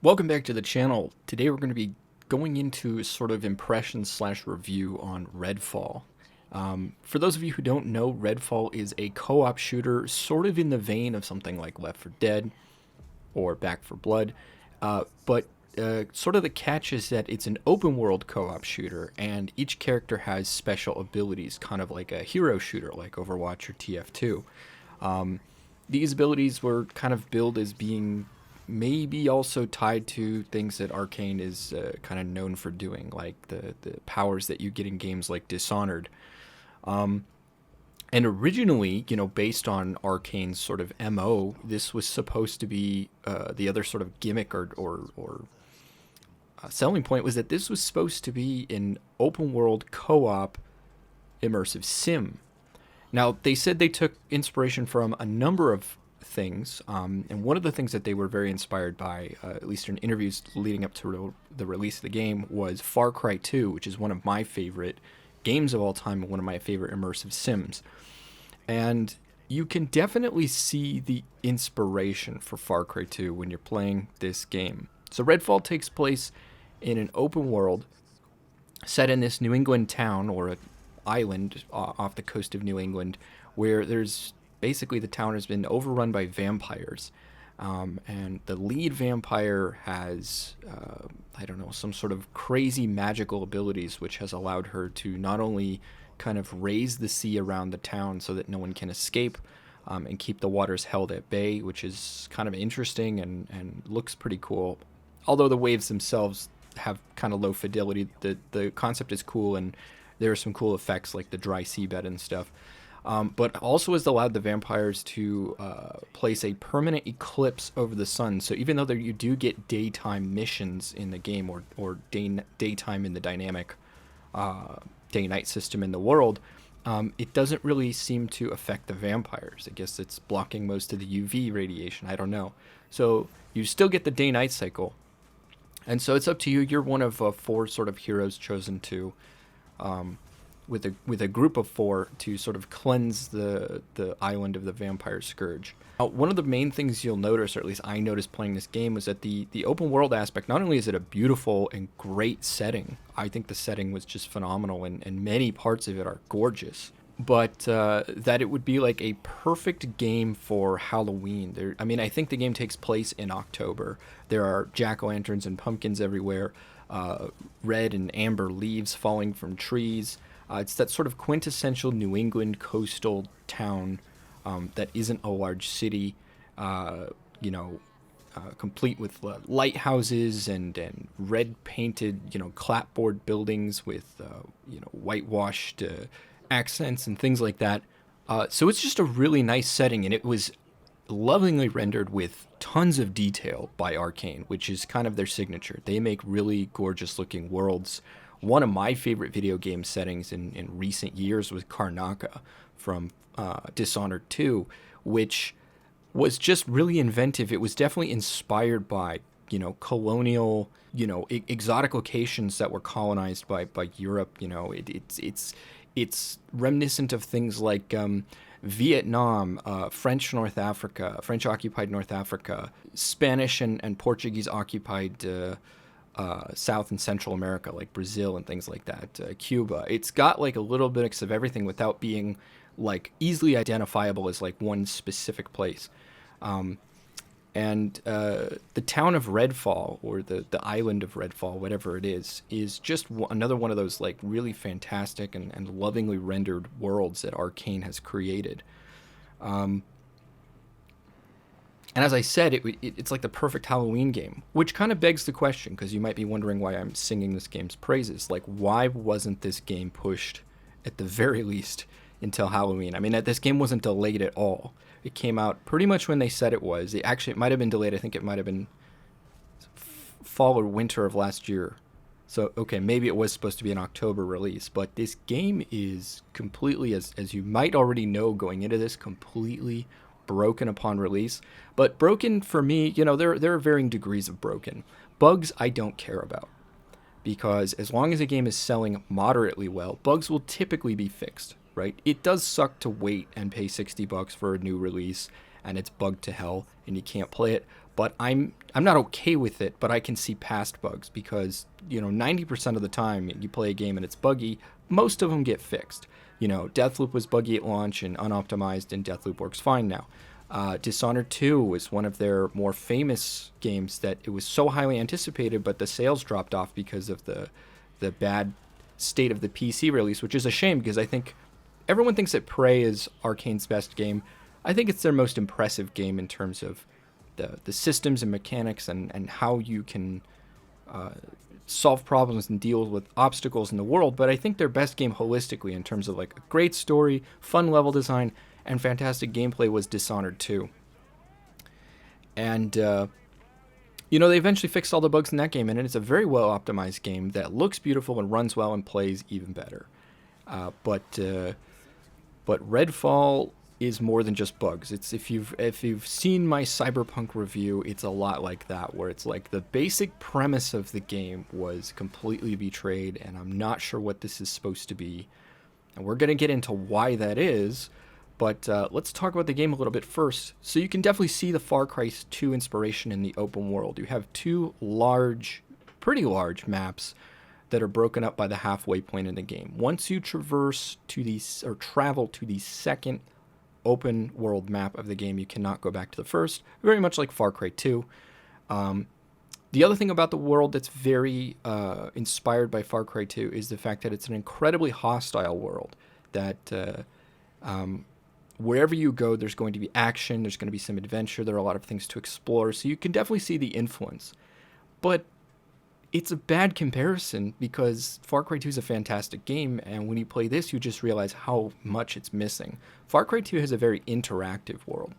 Welcome back to the channel. Today we're going to be going into sort of impression slash review on Redfall. For those of you who don't know, Redfall is a co-op shooter sort of in the vein of something like Left 4 Dead or Back 4 Blood, but sort of the catch is that it's an open world co-op shooter and each character has special abilities, kind of like a hero shooter like Overwatch or TF2. These abilities were kind of billed as being maybe also tied to things that Arkane is kind of known for doing, like the powers that you get in games like Dishonored. And originally, based on Arkane's sort of MO, this was supposed to be the other sort of gimmick or selling point was that this was supposed to be an open world co-op immersive sim. Now, they said they took inspiration from a number of things, and one of the things that they were very inspired by, at least in interviews leading up to the release of the game, was Far Cry 2, which is one of my favorite games of all time and one of my favorite immersive sims. And you can definitely see the inspiration for Far Cry 2 when you're playing this game. So Redfall takes place in an open world set in this New England town or an island off the coast of New England, where there's basically the town has been overrun by vampires, and the lead vampire has I don't know, some sort of crazy magical abilities which has allowed her to not only kind of raise the sea around the town so that no one can escape, and keep the waters held at bay, which is kind of interesting and looks pretty cool. Although the waves themselves have kind of low fidelity, the concept is cool, and there are some cool effects like the dry seabed and stuff. But also has allowed the vampires to place a permanent eclipse over the sun. So even though you do get daytime missions in the game, or daytime in the dynamic day-night system in the world, it doesn't really seem to affect the vampires. I guess it's blocking most of the UV radiation. I don't know. So you still get the day-night cycle. And so it's up to you. You're one of four sort of heroes chosen to... with a group of four to sort of cleanse the island of the vampire scourge. One of the main things you'll notice, or at least I noticed playing this game, was that the open world aspect, not only is it a beautiful and great setting, I think the setting was just phenomenal, and many parts of it are gorgeous, but that it would be like a perfect game for Halloween. I think the game takes place in October. There are jack-o'-lanterns and pumpkins everywhere, red and amber leaves falling from trees. It's that sort of quintessential New England coastal town that isn't a large city, complete with lighthouses and red painted, clapboard buildings with, whitewashed accents and things like that. So it's just a really nice setting, and it was lovingly rendered with tons of detail by Arkane, which is kind of their signature. They make really gorgeous looking worlds. One of my favorite video game settings in recent years was Karnaca from Dishonored 2, which was just really inventive. It was definitely inspired by, colonial, exotic locations that were colonized by Europe. It's reminiscent of things like Vietnam, French occupied North Africa, Spanish and Portuguese occupied South and Central America, like Brazil and things like that, Cuba. It's got like a little bit of everything without being like easily identifiable as like one specific place. And the town of Redfall, or the island of Redfall, whatever it is just another one of those like really fantastic and lovingly rendered worlds that Arkane has created. And as I said, it's like the perfect Halloween game, which kind of begs the question, because you might be wondering why I'm singing this game's praises. Like, why wasn't this game pushed, at the very least, until Halloween? I mean, this game wasn't delayed at all. It came out pretty much when they said it was. It might have been delayed. I think it might have been fall or winter of last year. So, okay, maybe it was supposed to be an October release. But this game is completely, as you might already know going into this, completely broken upon release. But broken for me, there are varying degrees of broken. Bugs I don't care about, because as long as a game is selling moderately well, bugs will typically be fixed, right? It does suck to wait and pay $60 for a new release and it's bugged to hell and you can't play it, but I'm not okay with it, but I can see past bugs because, 90% of the time you play a game and it's buggy, most of them get fixed. Deathloop was buggy at launch and unoptimized, and Deathloop works fine now. Dishonored 2 was one of their more famous games that it was so highly anticipated, but the sales dropped off because of the bad state of the PC release, which is a shame because I think everyone thinks that Prey is Arkane's best game. I think it's their most impressive game in terms of the systems and mechanics and how you can solve problems and deal with obstacles in the world, but I think their best game holistically in terms of like a great story, fun level design, and fantastic gameplay was Dishonored 2. And, they eventually fixed all the bugs in that game, and it's a very well optimized game that looks beautiful and runs well and plays even better. But Redfall is more than just bugs. It's if you've seen my Cyberpunk review, it's a lot like that, where it's like the basic premise of the game was completely betrayed, and I'm not sure what this is supposed to be. And we're gonna get into why that is, but let's talk about the game a little bit first. So you can definitely see the Far Cry 2 inspiration in the open world. You have two pretty large maps that are broken up by the halfway point in the game. Once you travel to the second open world map of the game, you cannot go back to the first, very much like Far Cry 2. The other thing about the world that's very inspired by Far Cry 2 is the fact that it's an incredibly hostile world, that wherever you go, there's going to be action, there's going to be some adventure, there are a lot of things to explore, so you can definitely see the influence. But it's a bad comparison because Far Cry 2 is a fantastic game, and when you play this, you just realize how much it's missing. Far Cry 2 has a very interactive world.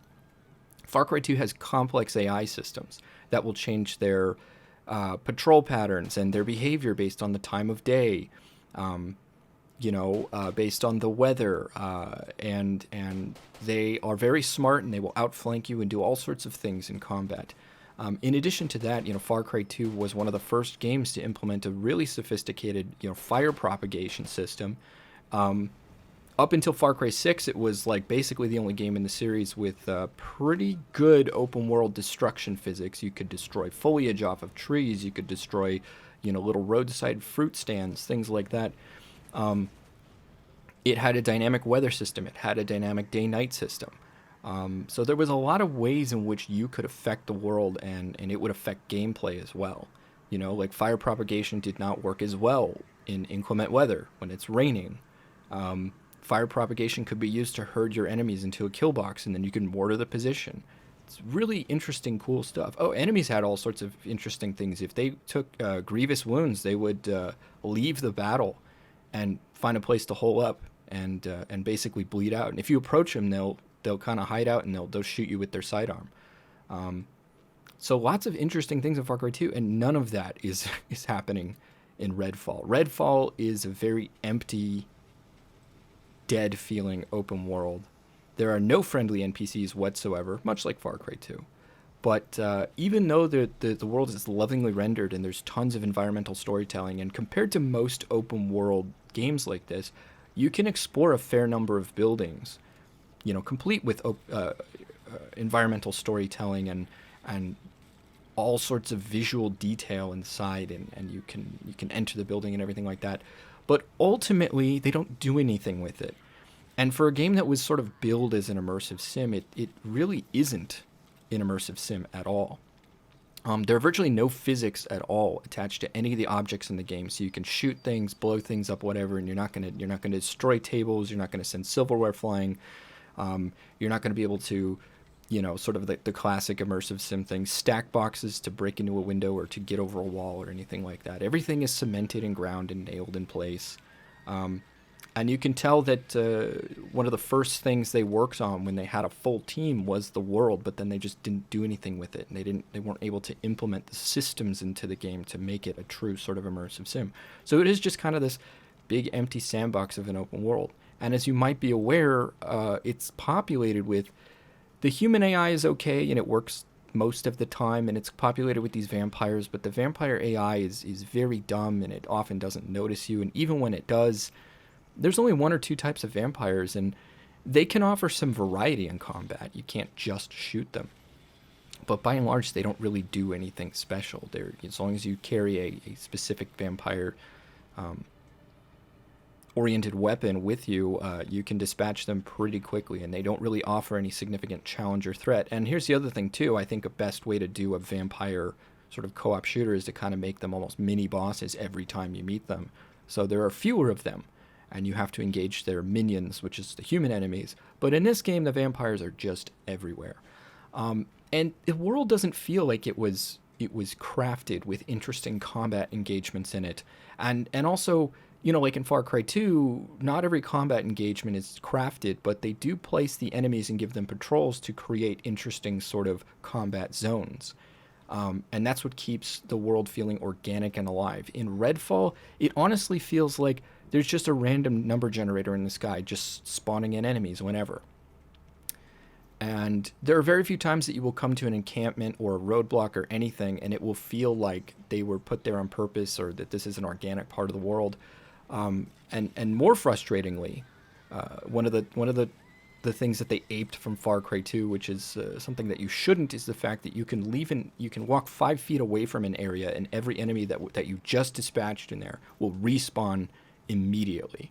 Far Cry 2 has complex AI systems that will change their patrol patterns and their behavior based on the time of day, based on the weather, and they are very smart, and they will outflank you and do all sorts of things in combat. In addition to that, Far Cry 2 was one of the first games to implement a really sophisticated, fire propagation system. Up until Far Cry 6, it was like basically the only game in the series with pretty good open world destruction physics. You could destroy foliage off of trees. You could destroy, little roadside fruit stands, things like that. It had a dynamic weather system. It had a dynamic day-night system. So there was a lot of ways in which you could affect the world, and it would affect gameplay as well. Like fire propagation did not work as well in inclement weather when it's raining. Fire propagation could be used to herd your enemies into a kill box, and then you can mortar the position. It's really interesting, cool stuff. Oh, enemies had all sorts of interesting things. If they took grievous wounds, they would leave the battle and find a place to hole up and basically bleed out. And if you approach them, they'll kind of hide out, and they'll shoot you with their sidearm. So lots of interesting things in Far Cry 2, and none of that is happening in Redfall. Redfall is a very empty, dead-feeling open world. There are no friendly NPCs whatsoever, much like Far Cry 2. But even though the world is lovingly rendered and there's tons of environmental storytelling, and compared to most open world games like this, you can explore a fair number of buildings, complete with environmental storytelling and all sorts of visual detail inside, and you can enter the building and everything like that. But ultimately, they don't do anything with it. And for a game that was sort of billed as an immersive sim, it really isn't an immersive sim at all. There are virtually no physics at all attached to any of the objects in the game, so you can shoot things, blow things up, whatever, and you're not gonna destroy tables. You're not gonna send silverware flying. You're not gonna be able to, sort of the classic immersive sim thing, stack boxes to break into a window or to get over a wall or anything like that. Everything is cemented and ground and nailed in place. And you can tell that one of the first things they worked on when they had a full team was the world, but then they just didn't do anything with it, and they weren't able to implement the systems into the game to make it a true sort of immersive sim. So it is just kind of this big empty sandbox of an open world. And as you might be aware, it's populated with the human AI is okay, and it works most of the time, and it's populated with these vampires, but the vampire AI is very dumb, and it often doesn't notice you, and even when it does, there's only one or two types of vampires, and they can offer some variety in combat. You can't just shoot them. but by and large, they don't really do anything special. They're, as long as you carry a specific vampire oriented weapon with you, you can dispatch them pretty quickly, and they don't really offer any significant challenge or threat. And here's the other thing too. I think a best way to do a vampire sort of co-op shooter is to kind of make them almost mini bosses every time you meet them. So there are fewer of them, and you have to engage their minions, which is the human enemies. But in this game, the vampires are just everywhere. And the world doesn't feel like it was crafted with interesting combat engagements in it. And also, like in Far Cry 2, not every combat engagement is crafted, but they do place the enemies and give them patrols to create interesting sort of combat zones. And that's what keeps the world feeling organic and alive. In Redfall, it honestly feels like there's just a random number generator in the sky just spawning in enemies whenever. And there are very few times that you will come to an encampment or a roadblock or anything, and it will feel like they were put there on purpose, or that this is an organic part of the world. And more frustratingly, one of the things that they aped from Far Cry 2, which is something that you shouldn't, is the fact that you can walk 5 feet away from an area, and every enemy that you just dispatched in there will respawn immediately.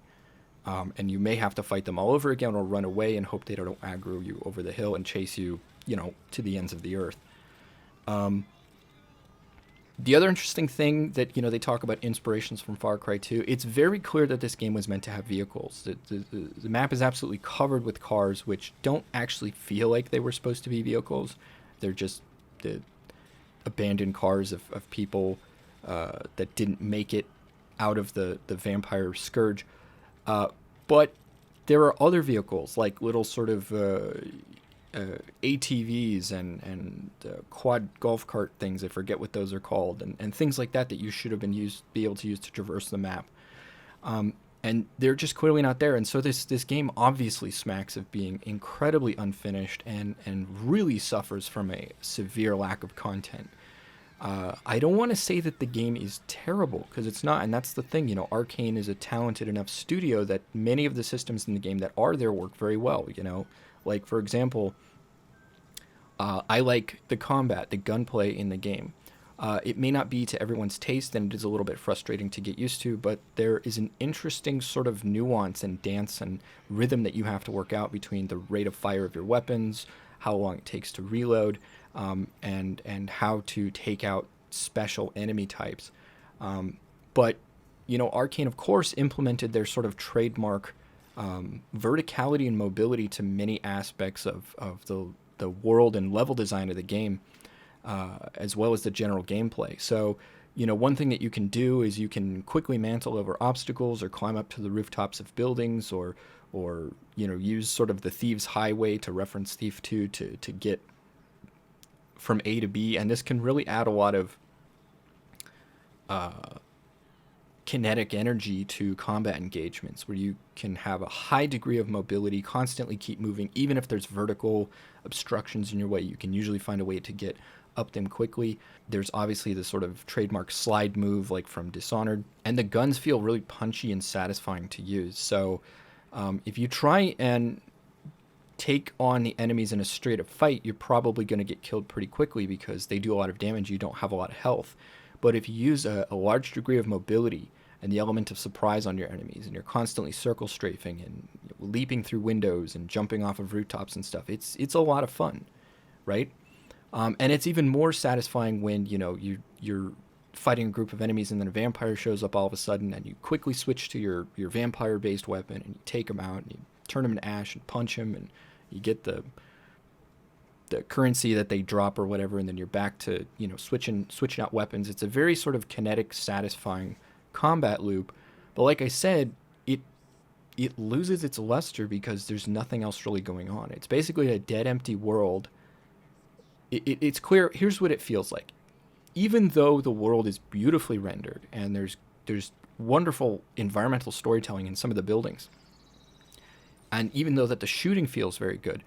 And you may have to fight them all over again or run away and hope they don't aggro you over the hill and chase you, to the ends of the earth. The other interesting thing that, they talk about inspirations from Far Cry 2, it's very clear that this game was meant to have vehicles. The map is absolutely covered with cars, which don't actually feel like they were supposed to be vehicles. They're just the abandoned cars of people that didn't make it out of the vampire scourge. But there are other vehicles, like little sort of ATVs and quad golf cart things. I forget what those are called, and things like that you should have be able to use to traverse the map. And they're just clearly not there. And so this game obviously smacks of being incredibly unfinished and really suffers from a severe lack of content. I don't want to say that the game is terrible, because it's not, and that's the thing. Arkane is a talented enough studio that many of the systems in the game that are there work very well. Like, for example, I like the combat, the gunplay in the game. It may not be to everyone's taste, and it is a little bit frustrating to get used to, but there is an interesting sort of nuance and dance and rhythm that you have to work out between the rate of fire of your weapons, how long it takes to reload, and how to take out special enemy types. But Arkane, of course, implemented their sort of trademark verticality and mobility to many aspects of the world and level design of the game, as well as the general gameplay. So, one thing that you can do is you can quickly mantle over obstacles or climb up to the rooftops of buildings, or use sort of the Thieves' Highway, to reference Thief 2, to get from A to B. And this can really add a lot of kinetic energy to combat engagements, where you can have a high degree of mobility, constantly keep moving. Even if there's vertical obstructions in your way, you can usually find a way to get up them quickly. There's obviously the sort of trademark slide move, like from Dishonored, and the guns feel really punchy and satisfying to use. So if you try and take on the enemies in a straight up fight, you're probably going to get killed pretty quickly, because they do a lot of damage. You don't have a lot of health. But if you use a large degree of mobility and the element of surprise on your enemies, and you're constantly circle strafing and leaping through windows and jumping off of rooftops and stuff, it's a lot of fun, right? And it's even more satisfying when you're fighting a group of enemies, and then a vampire shows up all of a sudden, and you quickly switch to your vampire-based weapon, and you take him out, and you turn him into ash and punch him, and you get the currency that they drop or whatever, and then you're back to switching out weapons. It's a very sort of kinetic, satisfying combat loop. But like I said, it loses its luster because there's nothing else really going on. It's basically a dead, empty world. It's clear. Here's what it feels like. Even though the world is beautifully rendered and there's wonderful environmental storytelling in some of the buildings, and even though that the shooting feels very good,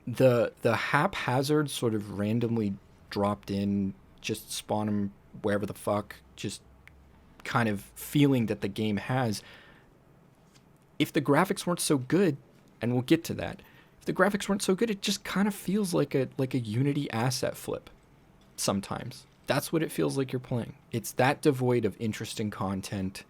the haphazard sort of randomly dropped in, just spawn them wherever the fuck, just kind of feeling that the game has, if the graphics weren't so good, and we'll get to that, if the graphics weren't so good, it just kind of feels like a Unity asset flip sometimes. That's what it feels like you're playing. It's that devoid of interesting content.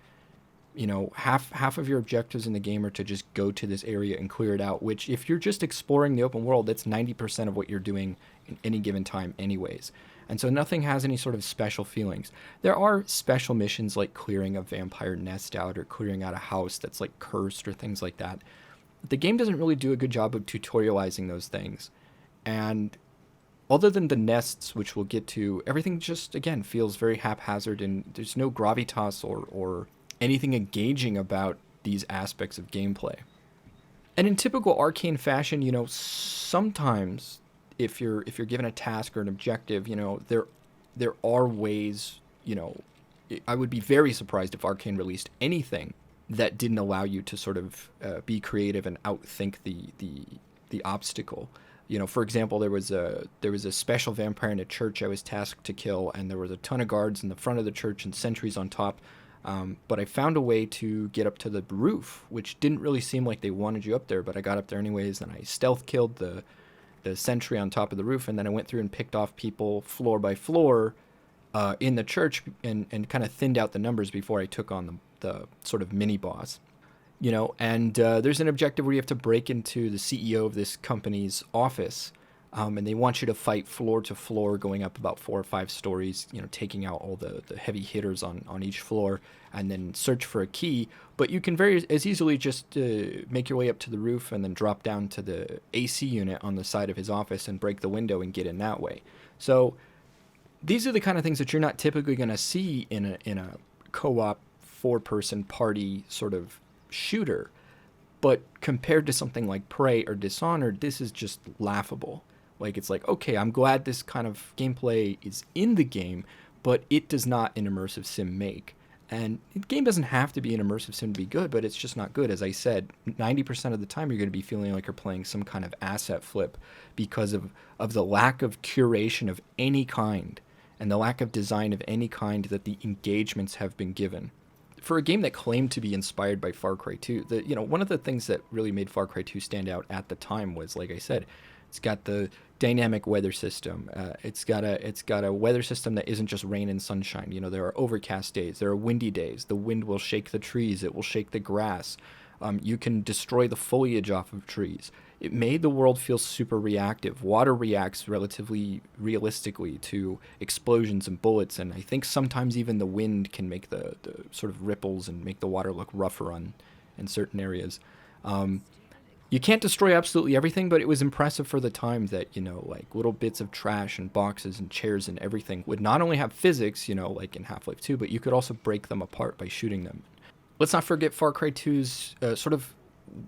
You know, half of your objectives in the game are to just go to this area and clear it out, which if you're just exploring the open world, that's 90% of what you're doing in any given time anyways. And so nothing has any sort of special feelings. There are special missions like clearing a vampire nest out or clearing out a house that's like cursed or things like that. The game doesn't really do a good job of tutorializing those things. And other than the nests, which we'll get to, everything just, again, feels very haphazard, and there's no gravitas or anything engaging about these aspects of gameplay. And in typical Arkane fashion, you know, sometimes if you're given a task or an objective, you know, there are ways, you know, I would be very surprised if Arkane released anything that didn't allow you to sort of be creative and outthink the obstacle. You know, for example, there was a special vampire in a church I was tasked to kill, and there was a ton of guards in the front of the church and sentries on top. But I found a way to get up to the roof, which didn't really seem like they wanted you up there, but I got up there anyways, and I stealth killed the sentry on top of the roof, and then I went through and picked off people floor by floor in the church and kind of thinned out the numbers before I took on the sort of mini boss. You know, and there's an objective where you have to break into the CEO of this company's office, and they want you to fight floor to floor, going up about 4 or 5 stories, you know, taking out all the heavy hitters on each floor, and then search for a key. But you can very as easily just make your way up to the roof and then drop down to the AC unit on the side of his office and break the window and get in that way. So these are the kind of things that you're not typically going to see in a co-op 4-person party sort of shooter. But compared to something like Prey or Dishonored, this is just laughable. Like, it's like, okay, I'm glad this kind of gameplay is in the game, but it does not an immersive sim make. And the game doesn't have to be an immersive sim to be good, but it's just not good. As I said, 90% of the time you're going to be feeling like you're playing some kind of asset flip because of the lack of curation of any kind and the lack of design of any kind that the engagements have been given. For a game that claimed to be inspired by Far Cry 2, one of the things that really made Far Cry 2 stand out at the time was, like I said, it's got the dynamic weather system. It's got a weather system that isn't just rain and sunshine. You know, there are overcast days, there are windy days. The wind will shake the trees, it will shake the grass. You can destroy the foliage off of trees. It made the world feel super reactive. Water reacts relatively realistically to explosions and bullets, and I think sometimes even the wind can make the sort of ripples and make the water look rougher in certain areas. You can't destroy absolutely everything, but it was impressive for the time that, you know, like little bits of trash and boxes and chairs and everything would not only have physics, you know, like in Half-Life 2, but you could also break them apart by shooting them. Let's not forget Far Cry 2's sort of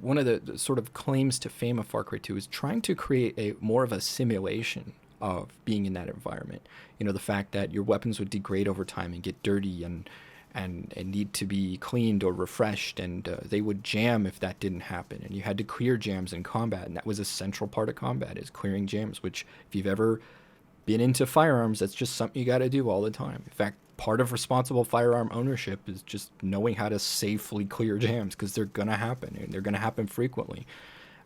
one of the sort of claims to fame of Far Cry 2 is trying to create a more of a simulation of being in that environment. You know, the fact that your weapons would degrade over time and get dirty and need to be cleaned or refreshed, and they would jam if that didn't happen, and you had to clear jams in combat, and that was a central part of combat, is clearing jams, which if you've ever been into firearms, that's just something you got to do all the time. In fact, part of responsible firearm ownership is just knowing how to safely clear jams, because they're going to happen, and they're going to happen frequently.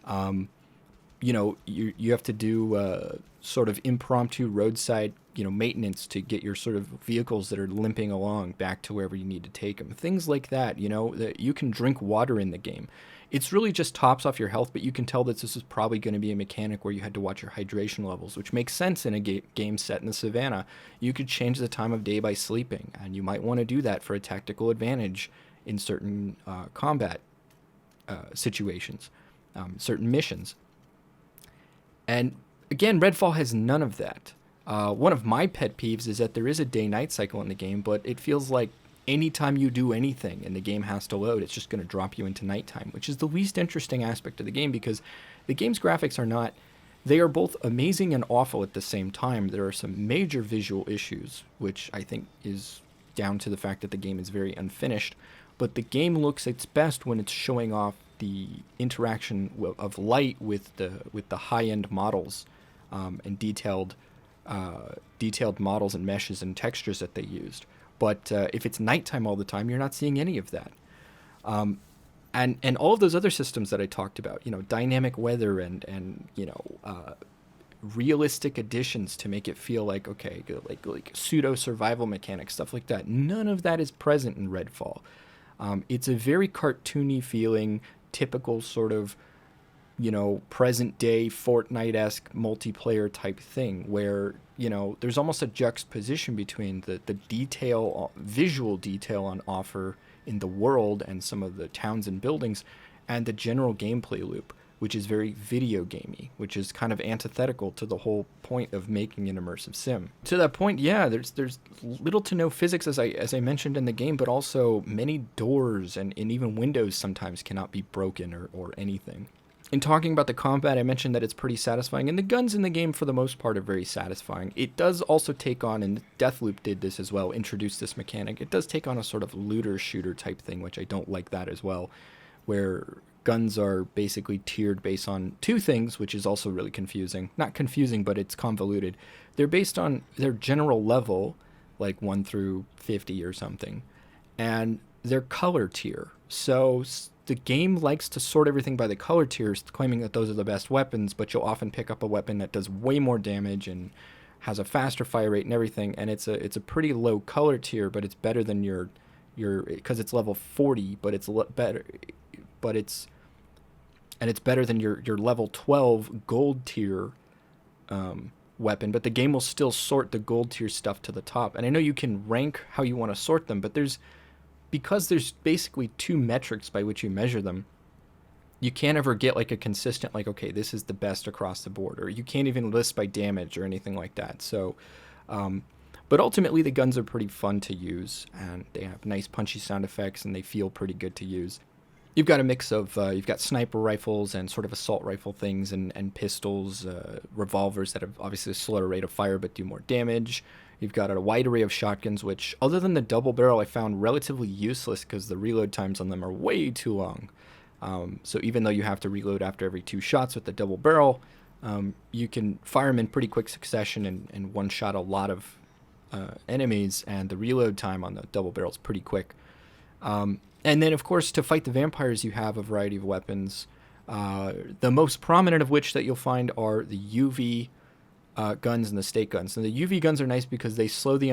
You know, you have to do sort of impromptu roadside, you know, maintenance to get your sort of vehicles that are limping along back to wherever you need to take them. Things like that, you know, that you can drink water in the game. It's really just tops off your health, but you can tell that this is probably going to be a mechanic where you had to watch your hydration levels, which makes sense in a game set in the savannah. You could change the time of day by sleeping, and you might want to do that for a tactical advantage in certain combat situations, certain missions. And again, Redfall has none of that. One of my pet peeves is that there is a day-night cycle in the game, but it feels like anytime you do anything and the game has to load, it's just going to drop you into nighttime, which is the least interesting aspect of the game, because the game's graphics are not... They are both amazing and awful at the same time. There are some major visual issues, which I think is down to the fact that the game is very unfinished, but the game looks its best when it's showing off the interaction of light with the high-end models and detailed models and meshes and textures that they used. But if it's nighttime all the time, you're not seeing any of that. And all of those other systems that I talked about, dynamic weather and realistic additions to make it feel like, okay, like pseudo survival mechanics, stuff like that. None of that is present in Redfall. It's a very cartoony feeling, typical sort of, present day Fortnite-esque multiplayer type thing where, there's almost a juxtaposition between the detail, visual detail on offer in the world and some of the towns and buildings, and the general gameplay loop, which is very video gamey, which is kind of antithetical to the whole point of making an immersive sim. To that point, yeah, there's little to no physics as I mentioned in the game, but also many doors and even windows sometimes cannot be broken or anything. In talking about the combat, I mentioned that it's pretty satisfying, and the guns in the game for the most part are very satisfying. It does also take on, and Deathloop did this as well, introduce this mechanic. It does take on a sort of looter-shooter type thing, which I don't like that as well, where guns are basically tiered based on two things, which is also really confusing. Not confusing, but it's convoluted. They're based on their general level, like 1 through 50 or something, and their color tier. So the game likes to sort everything by the color tiers, claiming that those are the best weapons, but you'll often pick up a weapon that does way more damage and has a faster fire rate and everything, and it's a pretty low color tier, but it's better than your because it's level 40, but it's better, but it's better than your level 12 gold tier weapon, but the game will still sort the gold tier stuff to the top. And I know you can rank how you want to sort them, but because there's basically two metrics by which you measure them, you can't ever get like a consistent, like, okay, this is the best across the board, or you can't even list by damage or anything like that. So, but ultimately the guns are pretty fun to use, and they have nice punchy sound effects, and they feel pretty good to use. You've got a mix of, you've got sniper rifles and sort of assault rifle things, and pistols, revolvers that have obviously a slower rate of fire but do more damage. You've got a wide array of shotguns, which, other than the double barrel, I found relatively useless because the reload times on them are way too long. So even though you have to reload after every 2 shots with the double barrel, you can fire them in pretty quick succession and one-shot a lot of enemies, and the reload time on the double barrel is pretty quick. And then, of course, to fight the vampires, you have a variety of weapons. The most prominent of which that you'll find are the UV guns and the stake guns. And the UV guns are nice because they slow the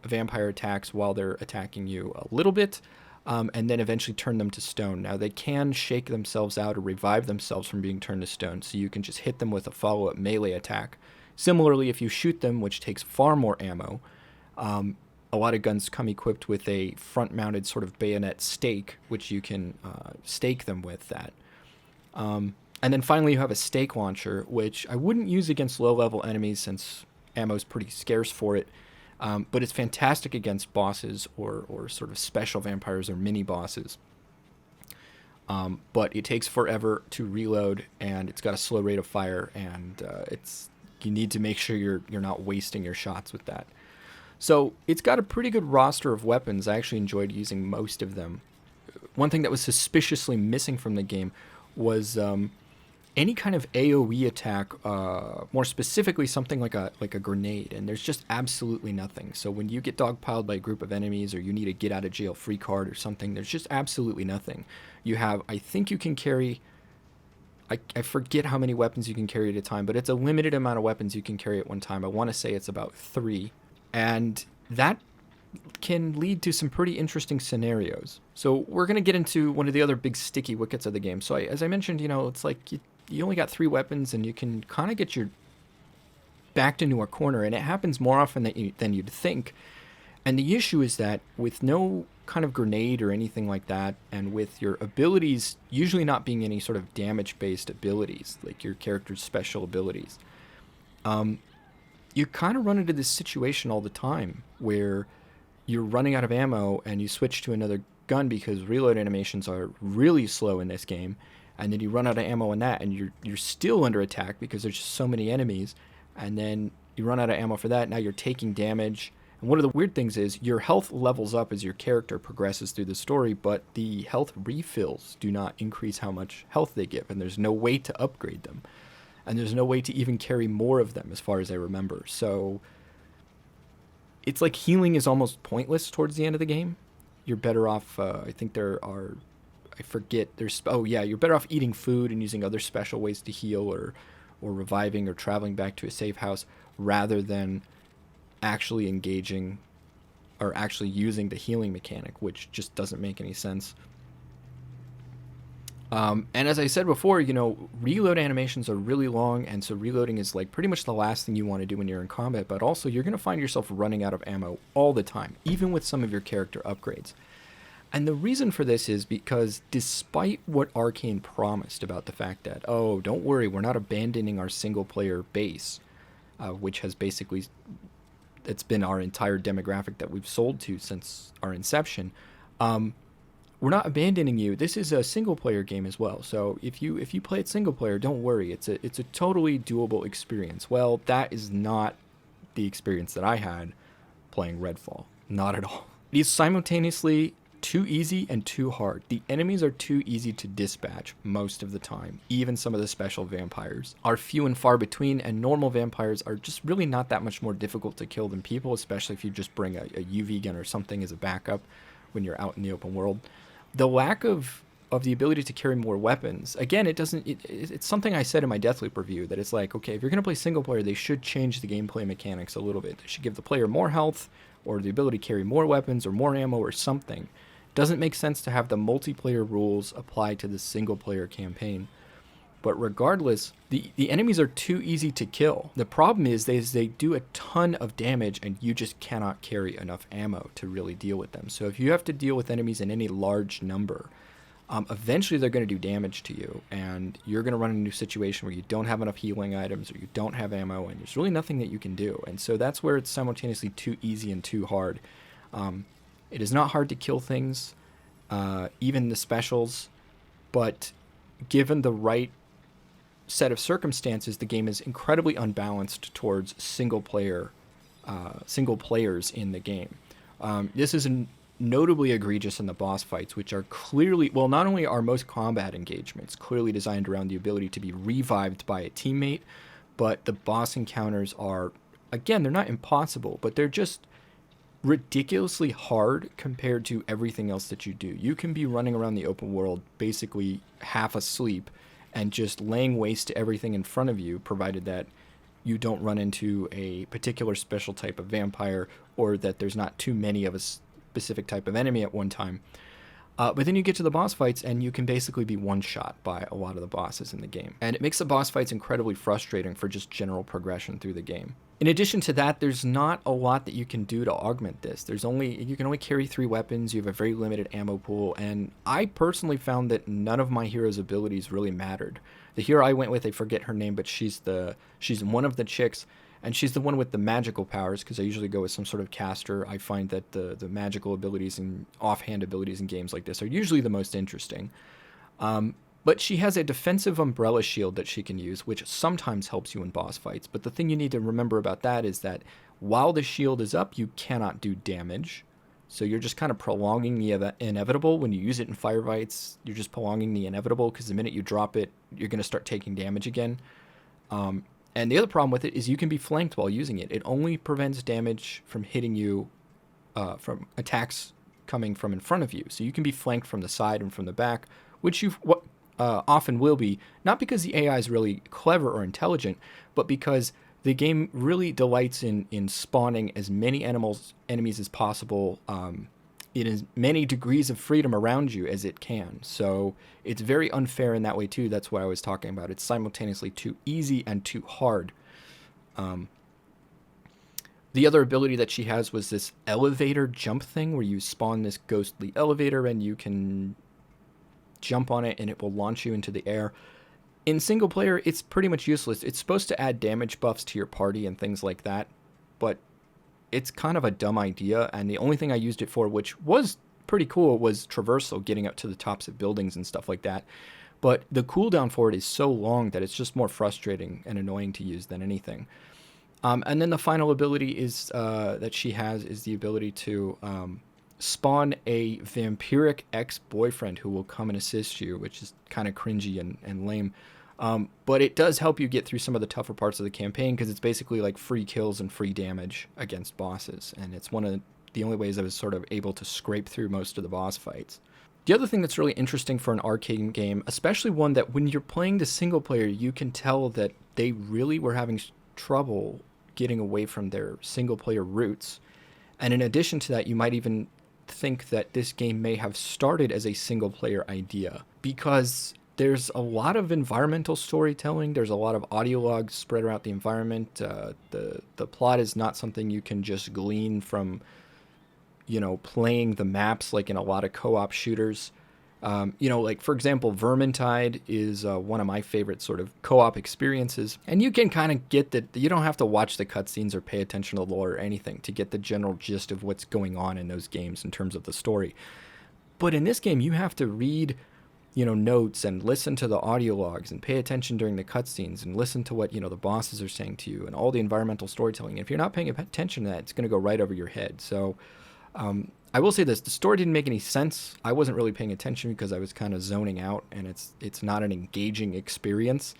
vampire attacks while they're attacking you a little bit, and then eventually turn them to stone. Now, they can shake themselves out or revive themselves from being turned to stone, so you can just hit them with a follow-up melee attack. Similarly, if you shoot them, which takes far more ammo, a lot of guns come equipped with a front-mounted sort of bayonet stake, which you can stake them with that. And then finally you have a stake launcher, which I wouldn't use against low-level enemies since ammo's pretty scarce for it, but it's fantastic against bosses or sort of special vampires or mini-bosses. But it takes forever to reload, and it's got a slow rate of fire, and you need to make sure you're not wasting your shots with that. So it's got a pretty good roster of weapons. I actually enjoyed using most of them. One thing that was suspiciously missing from the game was any kind of AoE attack, more specifically something like a grenade, and there's just absolutely nothing. So when you get dogpiled by a group of enemies, or you need a get out of jail free card or something, there's just absolutely nothing. You have, I think you can carry, I forget how many weapons you can carry at a time, but it's a limited amount of weapons you can carry at one time. I want to say it's about 3, and that can lead to some pretty interesting scenarios. So we're going to get into one of the other big sticky wickets of the game. So as I mentioned, it's like you only got 3 weapons, and you can kind of get your backed into a corner, and it happens more often than you'd think. And the issue is that with no kind of grenade or anything like that, and with your abilities usually not being any sort of damage-based abilities, like your character's special abilities, you kind of run into this situation all the time where you're running out of ammo and you switch to another gun because reload animations are really slow in this game, and then you run out of ammo in that, and you're still under attack because there's just so many enemies, and then you run out of ammo for that. Now you're taking damage, and one of the weird things is your health levels up as your character progresses through the story, but the health refills do not increase how much health they give, and there's no way to upgrade them, and there's no way to even carry more of them as far as I remember. So it's like healing is almost pointless towards the end of the game. You're better off, I think there are, I forget. There's oh yeah, you're better off eating food and using other special ways to heal, or reviving or traveling back to a safe house rather than actually engaging or actually using the healing mechanic, which just doesn't make any sense. And as I said before, reload animations are really long, and so reloading is like pretty much the last thing you want to do when you're in combat, but also you're going to find yourself running out of ammo all the time, even with some of your character upgrades. And the reason for this is because despite what Arkane promised about the fact that, oh, don't worry, we're not abandoning our single player base, which has basically, it's been our entire demographic that we've sold to since our inception. We're not abandoning you. This is a single player game as well. So if you play it single player, don't worry. It's a totally doable experience. Well, that is not the experience that I had playing Redfall. Not at all. It is simultaneously too easy and too hard. The enemies are too easy to dispatch most of the time. Even some of the special vampires are few and far between, and normal vampires are just really not that much more difficult to kill than people, especially if you just bring a UV gun or something as a backup when you're out in the open world. The lack of the ability to carry more weapons, again, it's something I said in my Deathloop review, that it's like, okay, if you're going to play single player, they should change the gameplay mechanics a little bit. They should give the player more health or the ability to carry more weapons or more ammo or something. Doesn't make sense to have the multiplayer rules apply to the single player campaign. But regardless, the enemies are too easy to kill. The problem is they do a ton of damage, and you just cannot carry enough ammo to really deal with them. So if you have to deal with enemies in any large number, eventually they're going to do damage to you, and you're going to run into a situation where you don't have enough healing items or you don't have ammo, and there's really nothing that you can do. And so that's where it's simultaneously too easy and too hard. It is not hard to kill things, even the specials, but given the right set of circumstances, the game is incredibly unbalanced towards single players in the game. This is notably egregious in the boss fights, which are clearly, well, not only are most combat engagements clearly designed around the ability to be revived by a teammate, but the boss encounters are, again, they're not impossible, but they're just ridiculously hard compared to everything else that you do. You can be running around the open world basically half asleep and just laying waste to everything in front of you, provided that you don't run into a particular special type of vampire, or that there's not too many of a specific type of enemy at one time. But then you get to the boss fights, and you can basically be one-shot by a lot of the bosses in the game. And it makes the boss fights incredibly frustrating for just general progression through the game. In addition to that, there's not a lot that you can do to augment this. You can only carry 3 weapons, you have a very limited ammo pool, and I personally found that none of my hero's abilities really mattered. The hero I went with, I forget her name, but she's one of the chicks, and she's the one with the magical powers, because I usually go with some sort of caster. I find that the magical abilities and offhand abilities in games like this are usually the most interesting. But she has a defensive umbrella shield that she can use, which sometimes helps you in boss fights. But the thing you need to remember about that is that while the shield is up, you cannot do damage. So you're just kind of prolonging the inevitable. When you use it in firefights, you're just prolonging the inevitable, because the minute you drop it, you're going to start taking damage again. And the other problem with it is you can be flanked while using it. It only prevents damage from hitting you from attacks coming from in front of you. So you can be flanked from the side and from the back, which you often will be, not because the AI is really clever or intelligent, but because the game really delights in spawning as many enemies as possible in as many degrees of freedom around you as it can. So it's very unfair in that way too. That's what I was talking about. It's simultaneously too easy and too hard. The other ability that she has was this elevator jump thing, where you spawn this ghostly elevator and you can jump on it and it will launch you into the air. In single player, it's pretty much useless. It's supposed to add damage buffs to your party and things like that, but it's kind of a dumb idea, and the only thing I used it for, which was pretty cool, was traversal, getting up to the tops of buildings and stuff like that. But the cooldown for it is so long that it's just more frustrating and annoying to use than anything. And then the final ability is that she has is the ability to spawn a vampiric ex-boyfriend who will come and assist you, which is kind of cringy and lame. But it does help you get through some of the tougher parts of the campaign, because it's basically like free kills and free damage against bosses. And it's one of the only ways I was sort of able to scrape through most of the boss fights. The other thing that's really interesting for an arcade game, especially one that when you're playing the single player, you can tell that they really were having trouble getting away from their single player roots. And in addition to that, you might even think that this game may have started as a single player idea because there's a lot of environmental storytelling. There's a lot of audio logs spread around the environment. The plot is not something you can just glean from, playing the maps like in a lot of co-op shooters. Like for example, Vermintide is one of my favorite sort of co-op experiences, and you can kind of get that you don't have to watch the cutscenes or pay attention to the lore or anything to get the general gist of what's going on in those games in terms of the story. But in this game, you have to read, notes and listen to the audio logs and pay attention during the cutscenes and listen to what, the bosses are saying to you and all the environmental storytelling. And if you're not paying attention to that, it's going to go right over your head. So I will say this, the story didn't make any sense. I wasn't really paying attention because I was kind of zoning out, and it's not an engaging experience.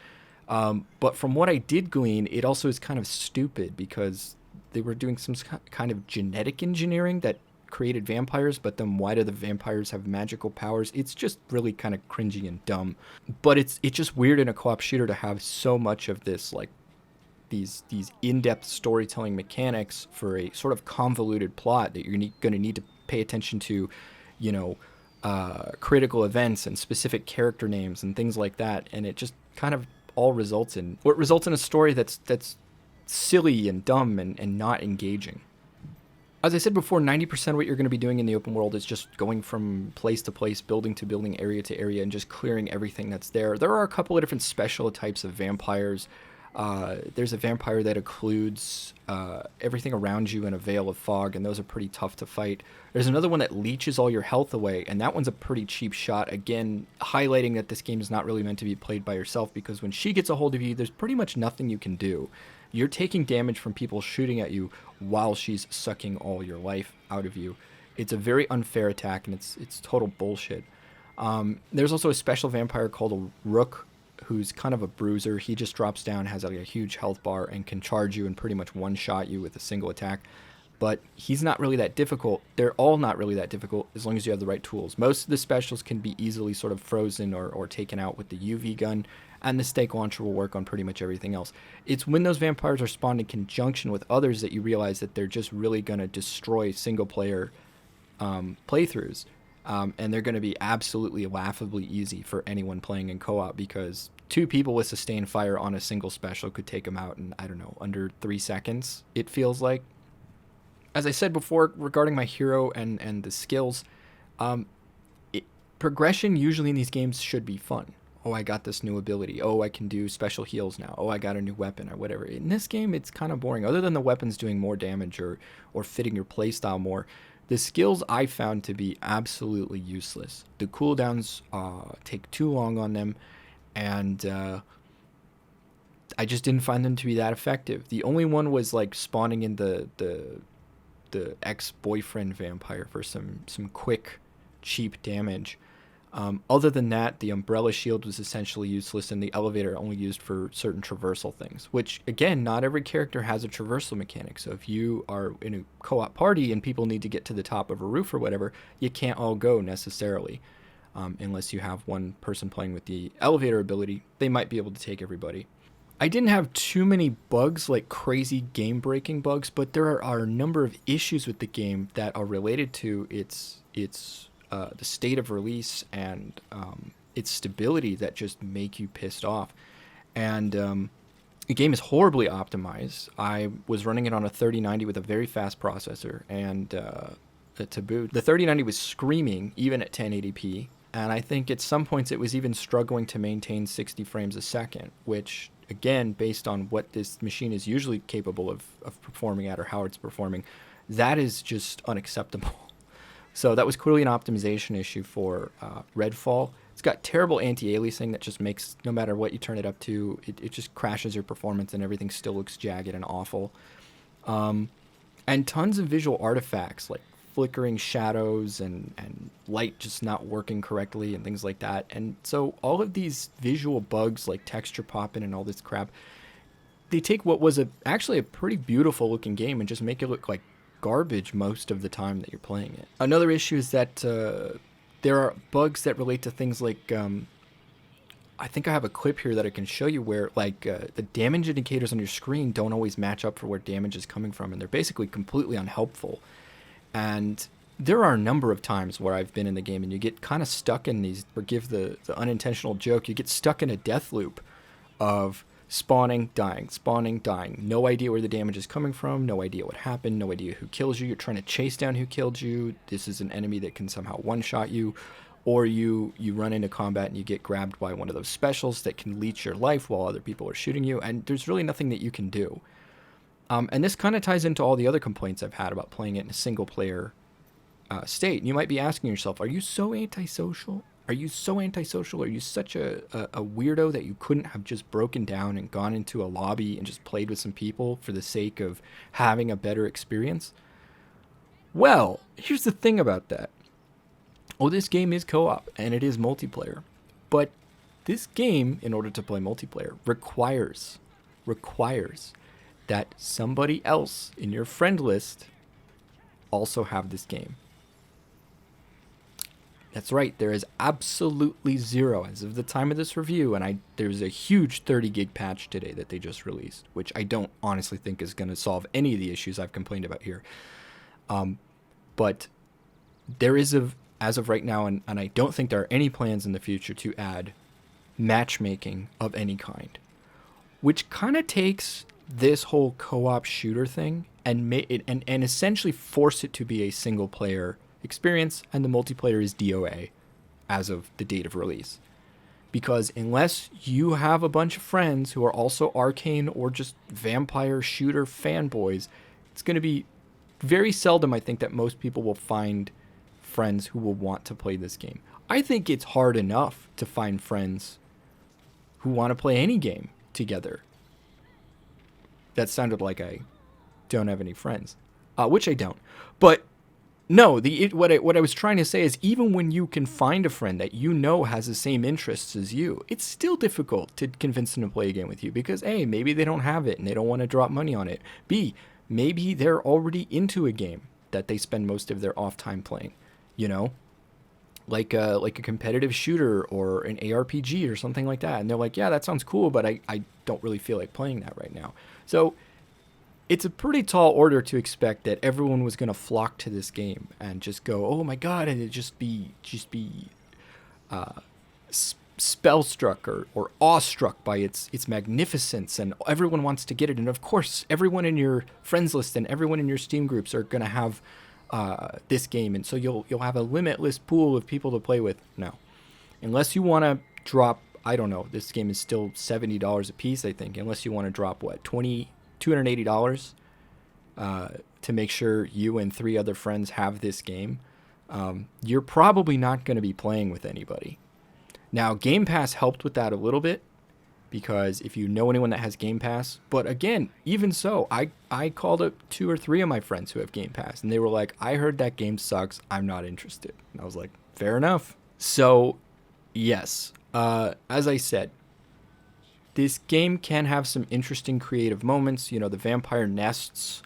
But from what I did glean, it also is kind of stupid because they were doing some kind of genetic engineering that created vampires, but then why do the vampires have magical powers? It's just really kind of cringy and dumb. But it's just weird in a co-op shooter to have so much of this, like, these in-depth storytelling mechanics for a sort of convoluted plot that you're going to need to pay attention to, critical events and specific character names and things like that. And it just kind of all results in a story that's silly and dumb and not engaging. As I said before, 90% of what you're going to be doing in the open world is just going from place to place, building to building, area to area, and just clearing everything that's there. There are a couple of different special types of vampires. There's a vampire that occludes everything around you in a veil of fog, and those are pretty tough to fight. There's another one that leeches all your health away, and that one's a pretty cheap shot, again, highlighting that this game is not really meant to be played by yourself, because when she gets a hold of you, there's pretty much nothing you can do. You're taking damage from people shooting at you while she's sucking all your life out of you. It's a very unfair attack, and it's total bullshit. There's also a special vampire called a Rook, who's kind of a bruiser. He just drops down, has like a huge health bar, and can charge you and pretty much one-shot you with a single attack. But he's not really that difficult. They're all not really that difficult as long as you have the right tools. Most of the specials can be easily sort of frozen or taken out with the UV gun, and the stake launcher will work on pretty much everything else. It's when those vampires are spawned in conjunction with others that you realize that they're just really going to destroy single-player playthroughs. And they're going to be absolutely laughably easy for anyone playing in co-op, because 2 people with sustained fire on a single special could take them out in, I don't know, under 3 seconds, it feels like. As I said before, regarding my hero and the skills, progression usually in these games should be fun. Oh, I got this new ability. Oh, I can do special heals now. Oh, I got a new weapon or whatever. In this game, it's kind of boring. Other than the weapons doing more damage or fitting your playstyle more, the skills I found to be absolutely useless. The cooldowns take too long on them, and I just didn't find them to be that effective. The only one was like spawning in the ex-boyfriend vampire for some quick, cheap damage. Other than that, the umbrella shield was essentially useless, and the elevator only used for certain traversal things, which, again, not every character has a traversal mechanic. So if you are in a co-op party and people need to get to the top of a roof or whatever, you can't all go necessarily, unless you have one person playing with the elevator ability. They might be able to take everybody. I didn't have too many bugs, like crazy game-breaking bugs, but there are a number of issues with the game that are related to its the state of release and its stability that just make you pissed off. And the game is horribly optimized. I was running it on a 3090 with a very fast processor, and to boot, the 3090 was screaming even at 1080p, and I think at some points it was even struggling to maintain 60 frames a second, which, again, based on what this machine is usually capable of performing at or how it's performing, that is just unacceptable. So that was clearly an optimization issue for Redfall. It's got terrible anti-aliasing that just makes, no matter what you turn it up to, it just crashes your performance and everything still looks jagged and awful. And tons of visual artifacts, like flickering shadows and light just not working correctly and things like that. And so all of these visual bugs, like texture popping and all this crap, they take what was actually a pretty beautiful looking game and just make it look like garbage most of the time that you're playing it. Another issue is that there are bugs that relate to things like I think I have a clip here that I can show you where like the damage indicators on your screen don't always match up for where damage is coming from, and they're basically completely unhelpful. And there are a number of times where I've been in the game and you get kind of stuck in these, forgive the unintentional joke, you get stuck in a death loop of spawning, dying, no idea where the damage is coming from, no idea what happened, no idea who kills you. You're trying to chase down who killed you. This is an enemy that can somehow one-shot you. Or you run into combat and you get grabbed by one of those specials that can leech your life while other people are shooting you, and there's really nothing that you can do. And this kind of ties into all the other complaints I've had about playing it in a single-player state. And you might be asking yourself, are you so antisocial? Are you so antisocial? Are you such a weirdo that you couldn't have just broken down and gone into a lobby and just played with some people for the sake of having a better experience? Well, here's the thing about that. Oh, this game is co-op and it is multiplayer, but this game, in order to play multiplayer, requires that somebody else in your friend list also have this game. That's right, there is absolutely zero as of the time of this review, and there's a huge 30 gig patch today that they just released, which I don't honestly think is going to solve any of the issues I've complained about here. But there is as of right now, and I don't think there are any plans in the future to add matchmaking of any kind, which kind of takes this whole co-op shooter thing and essentially force it to be a single player experience, and the multiplayer is DOA as of the date of release. Because unless you have a bunch of friends who are also Arkane or just vampire shooter fanboys, it's going to be very seldom, I think, that most people will find friends who will want to play this game. I think it's hard enough to find friends who want to play any game together. That sounded like I don't have any friends, which I don't. But no, what I was trying to say is, even when you can find a friend that you know has the same interests as you, it's still difficult to convince them to play a game with you because A, maybe they don't have it and they don't want to drop money on it. B, maybe they're already into a game that they spend most of their off time playing. You know, like a competitive shooter or an ARPG or something like that. And they're like, yeah, that sounds cool, but I don't really feel like playing that right now. So it's a pretty tall order to expect that everyone was going to flock to this game and just go, oh my God, and it just be spellstruck or awestruck by its magnificence, and everyone wants to get it. And of course, everyone in your friends list and everyone in your Steam groups are going to have this game, and so you'll have a limitless pool of people to play with. No, unless you want to drop, I don't know, this game is still $70 a piece, I think. Unless you want to drop what, $280 to make sure you and 3 other friends have this game, you're probably not going to be playing with anybody. Now, Game Pass helped with that a little bit, because if you know anyone that has Game Pass, but again, even so, I called up 2 or 3 of my friends who have Game Pass, and they were like, I heard that game sucks, I'm not interested. And I was like, fair enough. So, yes, as I said, this game can have some interesting creative moments. You know, the vampire nests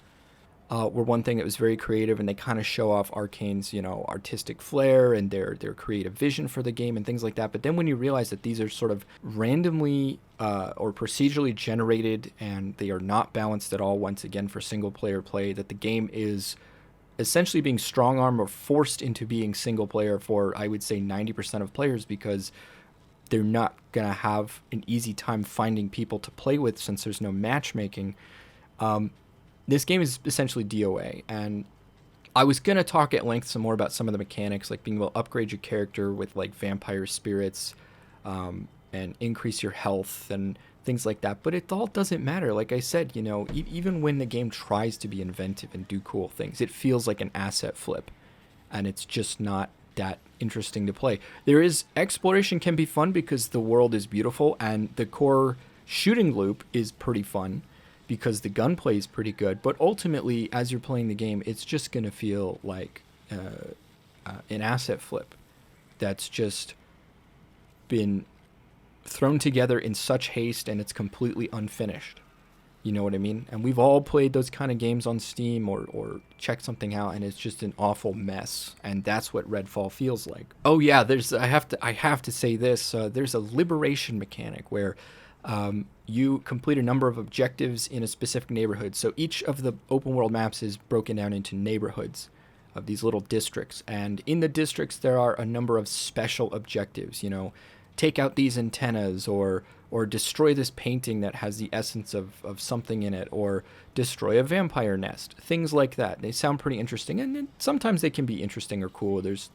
were one thing that was very creative, and they kind of show off Arkane's, you know, artistic flair and their creative vision for the game and things like that. But then when you realize that these are sort of randomly or procedurally generated, and they are not balanced at all, once again, for single player play, that the game is essentially being strong-armed or forced into being single player for, I would say, 90% of players, because they're not going to have an easy time finding people to play with since there's no matchmaking. This game is essentially DOA, and I was going to talk at length some more about some of the mechanics, like being able to upgrade your character with like vampire spirits and increase your health and things like that, but it all doesn't matter. Like I said, you know, even when the game tries to be inventive and do cool things, it feels like an asset flip, and it's just not that interesting to play. There is exploration can be fun because the world is beautiful, and the core shooting loop is pretty fun because the gunplay is pretty good, but ultimately, as you're playing the game, it's just going to feel like an asset flip that's just been thrown together in such haste, and it's completely unfinished. You know what I mean? And we've all played those kind of games on Steam or checked something out, and it's just an awful mess. And that's what Redfall feels like. Oh yeah, I have to say this. There's a liberation mechanic where you complete a number of objectives in a specific neighborhood. So each of the open world maps is broken down into neighborhoods of these little districts. And in the districts, there are a number of special objectives. You know, take out these antennas, or destroy this painting that has the essence of something in it, or destroy a vampire nest, things like that. They sound pretty interesting, and then sometimes they can be interesting or cool. There's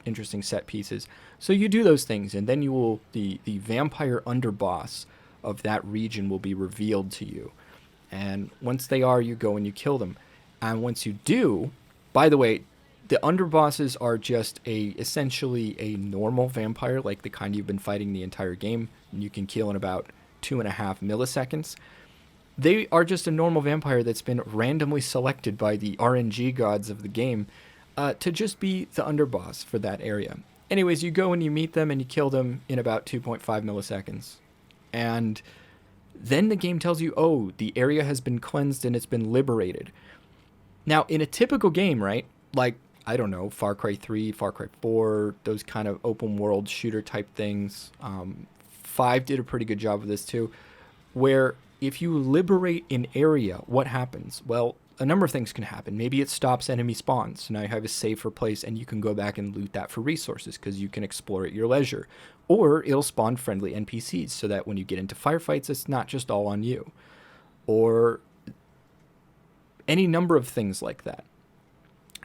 interesting set pieces. So you do those things, and then you will the vampire underboss of that region will be revealed to you. And once they are, you go and you kill them. And once you do, by the way, the underbosses are just essentially a normal vampire, like the kind you've been fighting the entire game, and you can kill in about 2.5 milliseconds. They are just a normal vampire that's been randomly selected by the RNG gods of the game to just be the underboss for that area. Anyways, you go and you meet them and you kill them in about 2.5 milliseconds. And then the game tells you, oh, the area has been cleansed and it's been liberated. Now, in a typical game, right, like, I don't know, Far Cry 3, Far Cry 4, those kind of open world shooter type things. 5 did a pretty good job of this too, where if you liberate an area, what happens? Well, a number of things can happen. Maybe it stops enemy spawns, so now you have a safer place and you can go back and loot that for resources because you can explore at your leisure. Or it'll spawn friendly NPCs so that when you get into firefights, it's not just all on you. Or any number of things like that.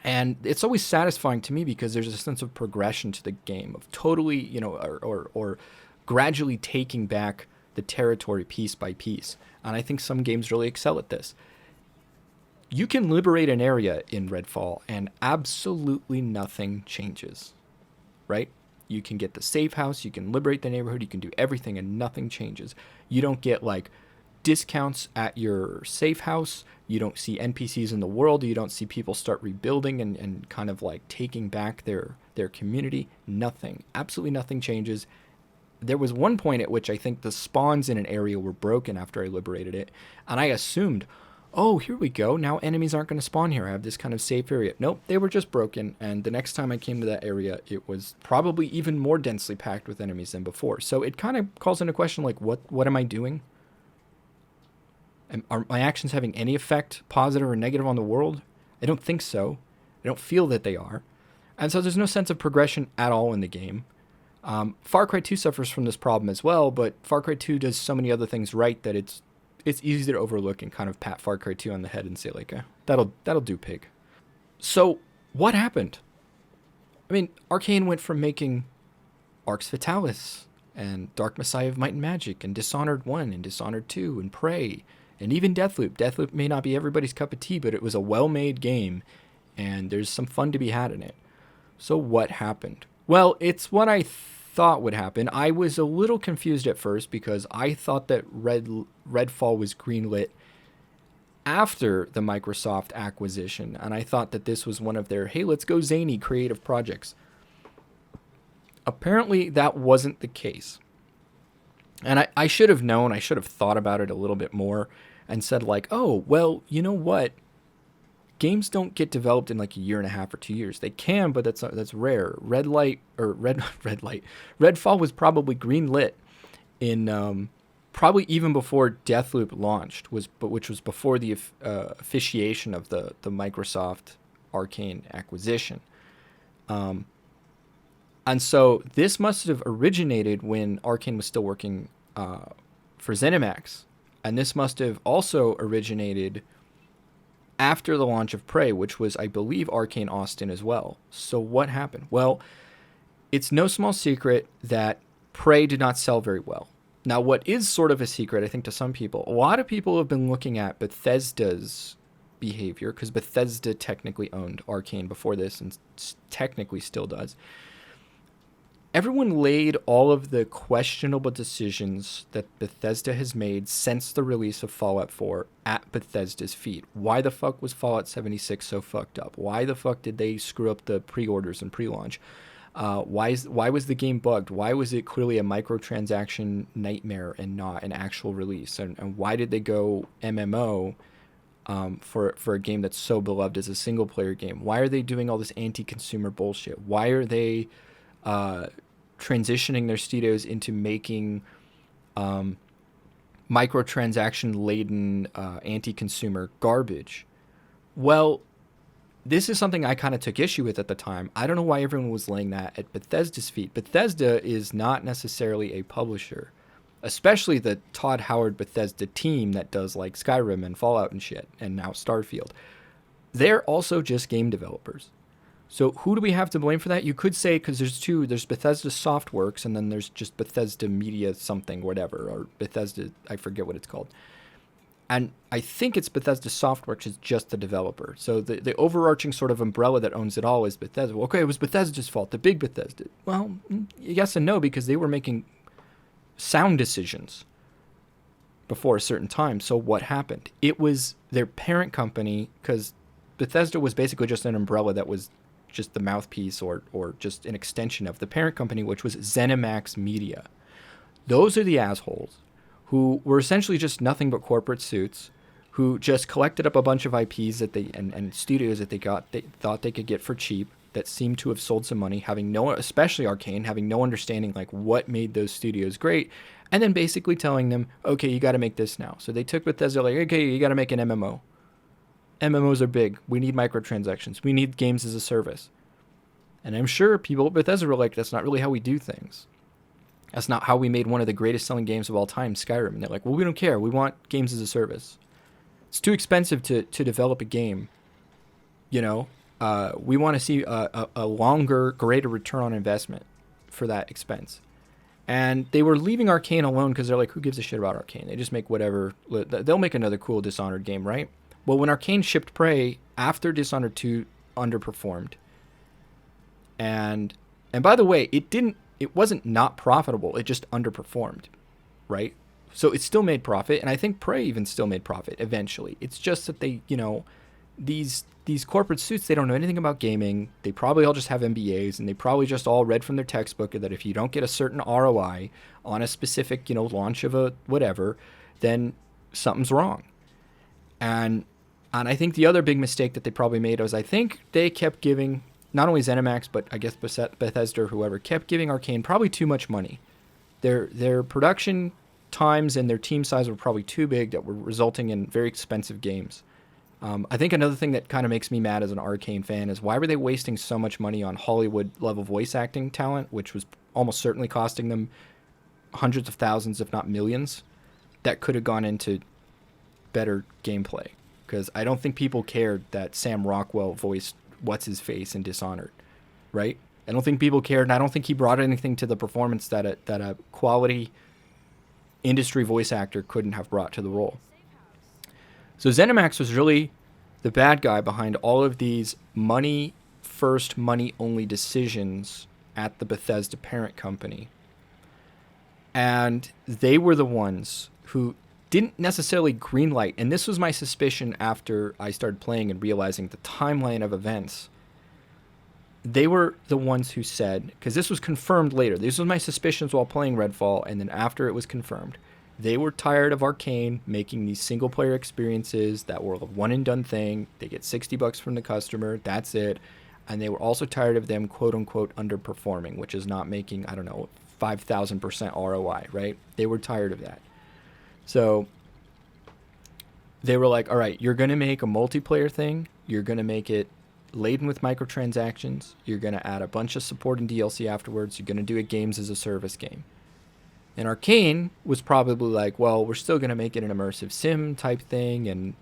And it's always satisfying to me because there's a sense of progression to the game, of totally, you know, or gradually taking back the territory piece by piece. And I think some games really excel at this. You can liberate an area in Redfall and absolutely nothing changes, right? You can get the safe house, you can liberate the neighborhood, you can do everything and nothing changes. You don't get like discounts at your safe house. You don't see NPCs in the world. You don't see people start rebuilding and kind of like taking back their community. Nothing. Absolutely nothing changes. There was one point at which I think the spawns in an area were broken after I liberated it. And I assumed, oh, here we go. Now enemies aren't going to spawn here. I have this kind of safe area. Nope, they were just broken. And the next time I came to that area, it was probably even more densely packed with enemies than before. So it kind of calls into question, like, what am I doing? Are my actions having any effect, positive or negative, on the world? I don't think so. I don't feel that they are. And so there's no sense of progression at all in the game. Far Cry 2 suffers from this problem as well, but Far Cry 2 does so many other things right that it's easy to overlook and kind of pat Far Cry 2 on the head and say, like, that'll do, pig. So what happened? I mean, Arkane went from making Arx Fatalis and Dark Messiah of Might and Magic and Dishonored 1 and Dishonored 2 and Prey, and even Deathloop. Deathloop may not be everybody's cup of tea, but it was a well-made game, and there's some fun to be had in it. So what happened? Well, it's what I thought would happen. I was a little confused at first because I thought that Redfall was greenlit after the Microsoft acquisition, and I thought that this was one of their, hey, let's go zany creative projects. Apparently, that wasn't the case. And I should have known, I should have thought about it a little bit more and said, like, oh, well, you know what? Games don't get developed in like a year and a half or 2 years. They can, but that's rare. Redfall was probably greenlit in probably even before Deathloop launched, which was before the officiation of the Microsoft Arkane acquisition. And so this must have originated when Arkane was still working for ZeniMax. And this must have also originated after the launch of Prey, which was, I believe, Arkane Austin as well. So what happened? Well, it's no small secret that Prey did not sell very well. Now, what is sort of a secret, I think, to some people, a lot of people have been looking at Bethesda's behavior, because Bethesda technically owned Arkane before this and technically still does. Everyone laid all of the questionable decisions that Bethesda has made since the release of Fallout 4 at Bethesda's feet. Why the fuck was Fallout 76 so fucked up? Why the fuck did they screw up the pre-orders and pre-launch? Why was the game bugged? Why was it clearly a microtransaction nightmare and not an actual release? And why did they go MMO for a game that's so beloved as a single player game? Why are they doing all this anti-consumer bullshit? Why are they transitioning their studios into making microtransaction laden anti-consumer garbage? Well, this is something I kind of took issue with at the time. I don't know why everyone was laying that at Bethesda's feet. Bethesda is not necessarily a publisher, especially the Todd Howard Bethesda team that does like Skyrim and Fallout and shit, and now Starfield. They're also just game developers. So who do we have to blame for that? You could say, because there's Bethesda Softworks, and then there's just Bethesda Media something, whatever, or Bethesda, I forget what it's called. And I think it's Bethesda Softworks is just the developer. So the overarching sort of umbrella that owns it all is Bethesda. Well, okay, it was Bethesda's fault, the big Bethesda. Well, yes and no, because they were making sound decisions before a certain time. So what happened? It was their parent company, because Bethesda was basically just an umbrella that was just the mouthpiece or just an extension of the parent company, which was ZeniMax Media. Those are the assholes who were essentially just nothing but corporate suits, who just collected up a bunch of IPs that they and studios that they thought they could get for cheap, that seemed to have sold some money, having no, especially Arkane, having no understanding like what made those studios great, and then basically telling them, okay, you got to make this now. So they took Bethesda, like, okay, you got to make an MMO. MMOs are big. We need microtransactions. We need games as a service. And I'm sure people at Bethesda were like, that's not really how we do things. That's not how we made one of the greatest selling games of all time, Skyrim. And they're like, well, we don't care. We want games as a service. It's too expensive to develop a game. You know, we want to see a longer, greater return on investment for that expense. And they were leaving Arkane alone because they're like, who gives a shit about Arkane? They just make whatever. They'll make another cool Dishonored game, right? Well, when Arkane shipped Prey after Dishonored 2 underperformed, and by the way, it wasn't not profitable. It just underperformed, right? So it still made profit, and I think Prey even still made profit eventually. It's just that they, these corporate suits, they don't know anything about gaming. They probably all just have MBAs, and they probably just all read from their textbook that if you don't get a certain ROI on a specific, launch of a whatever, then something's wrong. And I think the other big mistake that they probably made was I think they kept giving not only ZeniMax, but I guess Bethesda or whoever, kept giving Arkane probably too much money. Their production times and their team size were probably too big, that were resulting in very expensive games. I think another thing that kind of makes me mad as an Arkane fan is why were they wasting so much money on Hollywood-level voice acting talent, which was almost certainly costing them hundreds of thousands, if not millions, that could have gone into better gameplay. Because I don't think people cared that Sam Rockwell voiced what's-his-face in Dishonored, right? I don't think people cared, and I don't think he brought anything to the performance that a quality industry voice actor couldn't have brought to the role. So ZeniMax was really the bad guy behind all of these money-first, money-only decisions at the Bethesda parent company. And they were the ones who didn't necessarily greenlight, and this was my suspicion after I started playing and realizing the timeline of events. They were the ones who said, because this was confirmed later, this was my suspicions while playing Redfall, and then after it was confirmed, they were tired of Arkane making these single-player experiences that were a one-and-done thing. They get $60 from the customer, that's it. And they were also tired of them, quote-unquote, underperforming, which is not making, 5,000% ROI, right? They were tired of that. So they were like, all right, you're going to make a multiplayer thing. You're going to make it laden with microtransactions. You're going to add a bunch of support and DLC afterwards. You're going to do a games as a service game. And Arkane was probably like, well, we're still going to make it an immersive sim type thing. And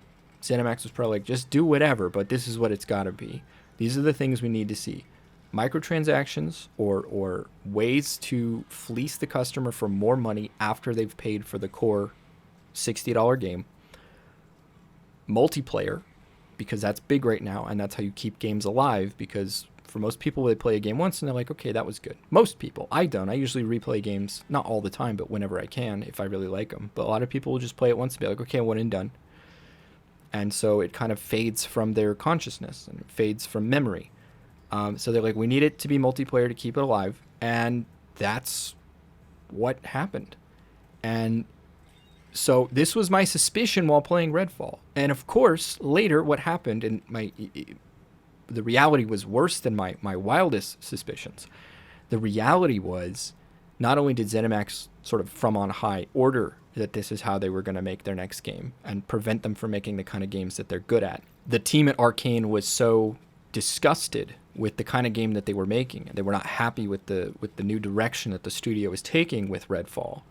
ZeniMax was probably like, just do whatever, but this is what it's got to be. These are the things we need to see. Microtransactions or ways to fleece the customer for more money after they've paid for the core $60 game. Multiplayer, because that's big right now, and that's how you keep games alive, because for most people, they play a game once and they're like, okay, that was good. Most people. I don't. I usually replay games, not all the time, but whenever I can, if I really like them. But a lot of people will just play it once and be like, okay, one and done. And so it kind of fades from their consciousness and it fades from memory. So they're like, we need it to be multiplayer to keep it alive, and that's what happened. And so this was my suspicion while playing Redfall. And of course, later what happened, and the reality was worse than my wildest suspicions. The reality was, not only did ZeniMax sort of from on high order that this is how they were going to make their next game and prevent them from making the kind of games that they're good at, the team at Arkane was so disgusted with the kind of game that they were making. They were not happy with the new direction that the studio was taking with Redfall,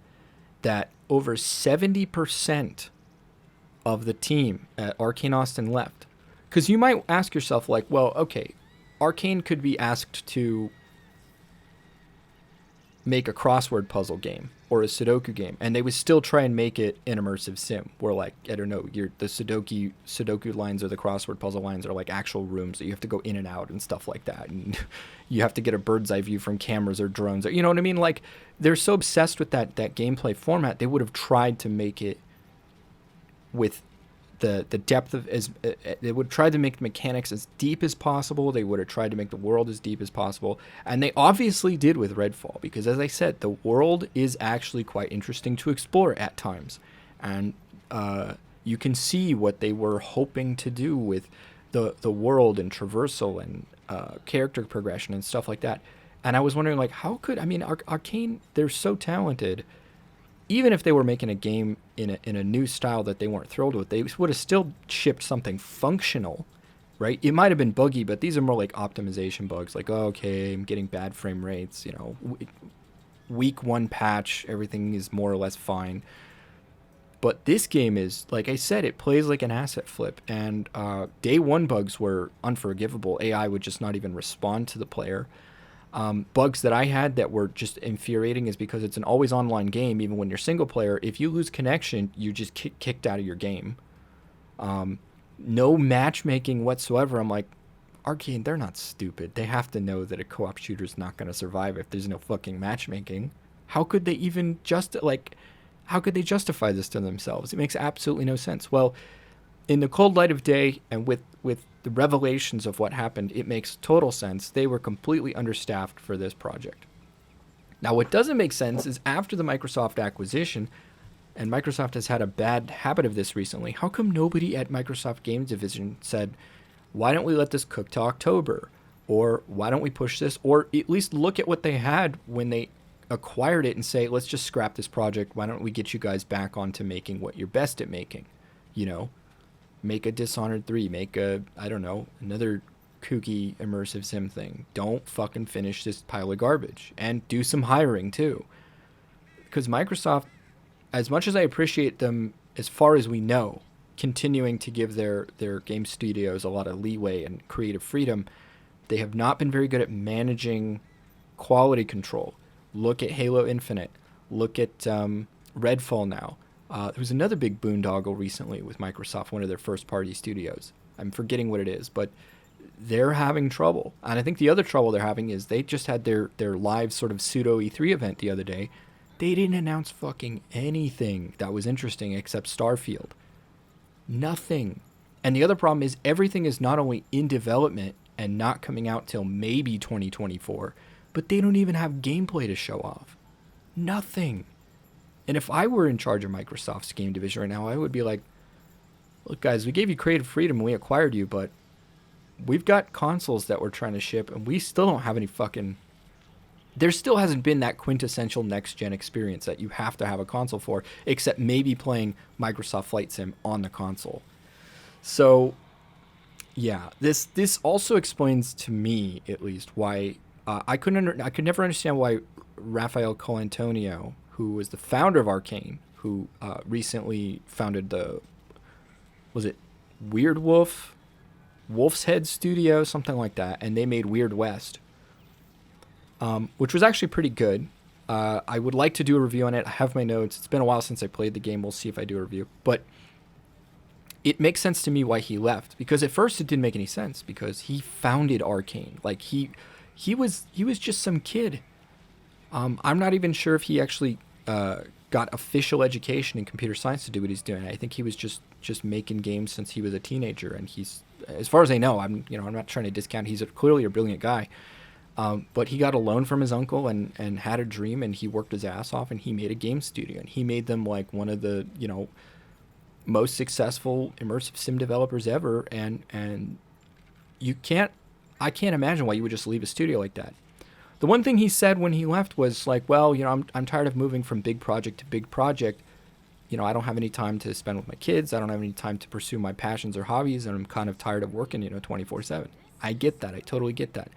that over 70% of the team at Arkane Austin left. Because you might ask yourself, like, well, okay, Arkane could be asked to make a crossword puzzle game or a Sudoku game, and they would still try and make it an immersive sim where, like, I don't know, the Sudoku lines or the crossword puzzle lines are like actual rooms that you have to go in and out and stuff like that, and you have to get a bird's eye view from cameras or drones, or, you know what I mean? Like, they're so obsessed with that gameplay format, they would have tried to make it with the depth of, as they would try to make the mechanics as deep as possible. They would have tried to make the world as deep as possible, and they obviously did with Redfall, because as I said, the world is actually quite interesting to explore at times, and you can see what they were hoping to do with the world and traversal and character progression and stuff like that. And I was wondering, like, how could, I mean, Arkane, they're so talented. Even if they were making a game in a new style that they weren't thrilled with, they would have still shipped something functional, right? It might have been buggy, but these are more like optimization bugs. Like, oh, okay, I'm getting bad frame rates. You know, week one patch, everything is more or less fine. But this game is, like I said, it plays like an asset flip. And day one bugs were unforgivable. AI would just not even respond to the player. Bugs that I had that were just infuriating is because it's an always online game. Even when you're single player, if you lose connection, you just kicked out of your game. No matchmaking whatsoever. I'm like, Arkane, they're not stupid. They have to know that a co-op shooter is not going to survive if there's no fucking matchmaking. How could they even how could they justify this to themselves? It makes absolutely no sense. Well, in the cold light of day and with the revelations of what happened, it makes total sense. They were completely understaffed for this project. Now, what doesn't make sense is after the Microsoft acquisition, and Microsoft has had a bad habit of this recently, how come nobody at Microsoft Games Division said, why don't we let this cook to October? Or why don't we push this? Or at least look at what they had when they acquired it and say, let's just scrap this project. Why don't we get you guys back onto making what you're best at making? You know? Make a Dishonored 3, make a, I don't know, another kooky immersive sim thing. Don't fucking finish this pile of garbage. And do some hiring too. Because Microsoft, as much as I appreciate them, as far as we know, continuing to give their game studios a lot of leeway and creative freedom, they have not been very good at managing quality control. Look at Halo Infinite. Look at Redfall now. There was another big boondoggle recently with Microsoft, one of their first-party studios. I'm forgetting what it is, but they're having trouble. And I think the other trouble they're having is they just had their live sort of pseudo E3 event the other day. They didn't announce fucking anything that was interesting except Starfield. Nothing. And the other problem is everything is not only in development and not coming out till maybe 2024, but they don't even have gameplay to show off. Nothing. And if I were in charge of Microsoft's game division right now, I would be like, look, guys, we gave you creative freedom when we acquired you, but we've got consoles that we're trying to ship, and we still don't have any fucking... There still hasn't been that quintessential next-gen experience that you have to have a console for, except maybe playing Microsoft Flight Sim on the console. So, yeah, this also explains to me, at least, why... I could never understand why Rafael Colantonio, who was the founder of Arkane, who recently founded was it Weird Wolf? Wolf's Head Studio, something like that, and they made Weird West, which was actually pretty good. I would like to do a review on it. I have my notes. It's been a while since I played the game. We'll see if I do a review. But it makes sense to me why he left, because at first it didn't make any sense, because he founded Arkane. Like, he was just some kid. I'm not even sure if he actually got official education in computer science to do what he's doing. I think he was just making games since he was a teenager, and he's as far as I know, I'm not trying to discount. He's clearly a brilliant guy. But he got a loan from his uncle and had a dream, and he worked his ass off, and he made a game studio, and he made them like one of the most successful immersive sim developers ever. And you can't I can't imagine why you would just leave a studio like that. The one thing he said when he left was like, well, I'm tired of moving from big project to big project. I don't have any time to spend with my kids. I don't have any time to pursue my passions or hobbies, and I'm kind of tired of working 24/7. I get that. I totally get that.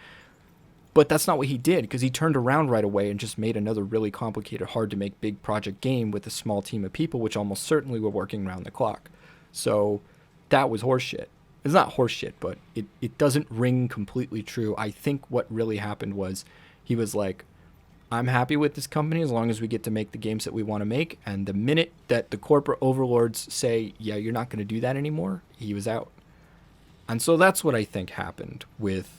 But that's not what he did, because he turned around right away and just made another really complicated, hard to make big project game with a small team of people, which almost certainly were working around the clock. So that was horseshit. It's not horseshit, but it doesn't ring completely true. I think what really happened was he was like, I'm happy with this company as long as we get to make the games that we want to make. And the minute that the corporate overlords say, yeah, you're not going to do that anymore, he was out. And so that's what I think happened with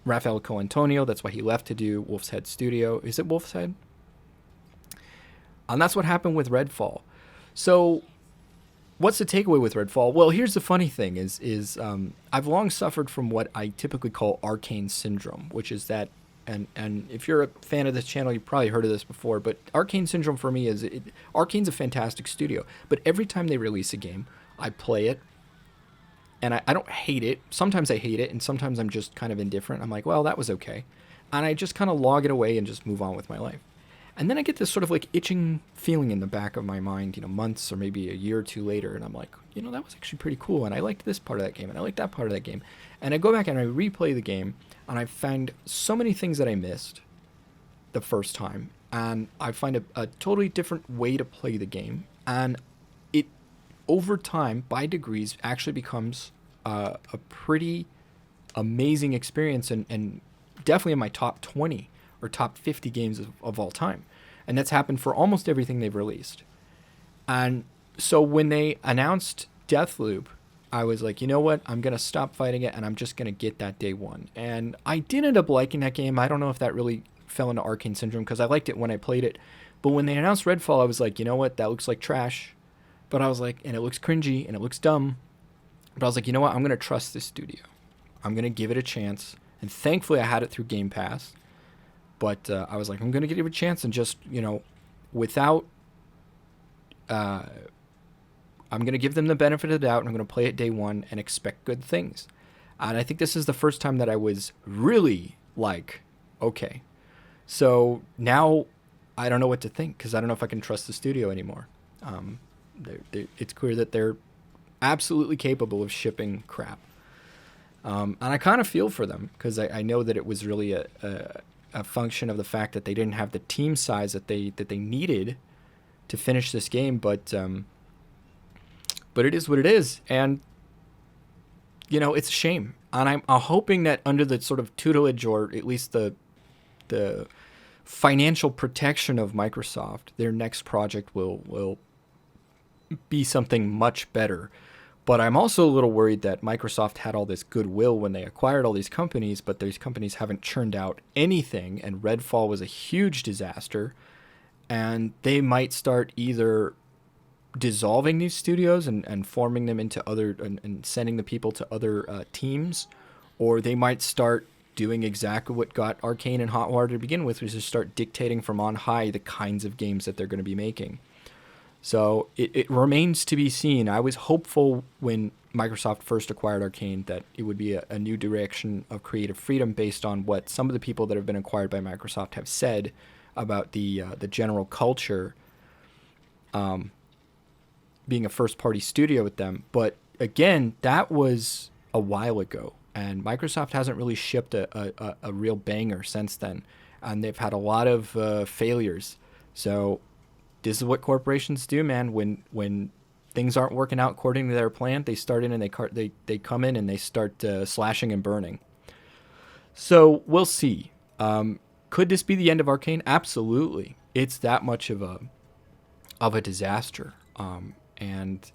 Rafael Colantonio. That's why he left to do Wolf's Head Studio. Is it Wolf's Head? And that's what happened with Redfall. So what's the takeaway with Redfall? Well, here's the funny thing is I've long suffered from what I typically call Arkane syndrome, which is that, and if you're a fan of this channel, you've probably heard of this before, but Arkane syndrome for me is, Arkane's a fantastic studio, but every time they release a game, I play it, and I don't hate it. Sometimes I hate it, and sometimes I'm just kind of indifferent. I'm like, well, that was okay. And I just kind of log it away and just move on with my life. And then I get this sort of like itching feeling in the back of my mind, months or maybe a year or two later, and I'm like, that was actually pretty cool, and I liked this part of that game, and I liked that part of that game. And I go back and I replay the game, and I find so many things that I missed the first time, and I find a totally different way to play the game, and it, over time, by degrees, actually becomes a pretty amazing experience, and definitely in my top 20 or top 50 games of all time. And that's happened for almost everything they've released. And so when they announced Deathloop, I was like, you know what? I'm going to stop fighting it, and I'm just going to get that day one. And I did end up liking that game. I don't know if that really fell into Arkane syndrome, because I liked it when I played it. But when they announced Redfall, I was like, you know what? That looks like trash. But I was like, and it looks cringy, and it looks dumb. But I was like, you know what? I'm going to trust this studio. I'm going to give it a chance. And thankfully, I had it through Game Pass. But I was like, I'm going to give it a chance, and just, without... I'm going to give them the benefit of the doubt, and I'm going to play it day one and expect good things. And I think this is the first time that I was really like, okay. So now I don't know what to think, because I don't know if I can trust the studio anymore. It's clear that they're absolutely capable of shipping crap. And I kind of feel for them, because I know that it was really a function of the fact that they didn't have the team size that they needed to finish this game, but it is what it is, and it's a shame. And I'm hoping that under the sort of tutelage, or at least the financial protection of Microsoft, their next project will be something much better. But I'm also a little worried that Microsoft had all this goodwill when they acquired all these companies, but these companies haven't churned out anything, and Redfall was a huge disaster, and they might start either dissolving these studios and forming them into other, and sending the people to other teams, or they might start doing exactly what got Arkane and Hotwater to begin with, which is start dictating from on high the kinds of games that they're going to be making. So it remains to be seen. I was hopeful when Microsoft first acquired Arkane that it would be a new direction of creative freedom based on what some of the people that have been acquired by Microsoft have said about the general culture, being a first-party studio with them. But again, that was a while ago, and Microsoft hasn't really shipped a real banger since then, and they've had a lot of failures. So this is what corporations do, man. When things aren't working out according to their plan, they start in and they come in and they start slashing and burning. So we'll see. Could this be the end of Arkane? Absolutely. It's that much of a disaster. And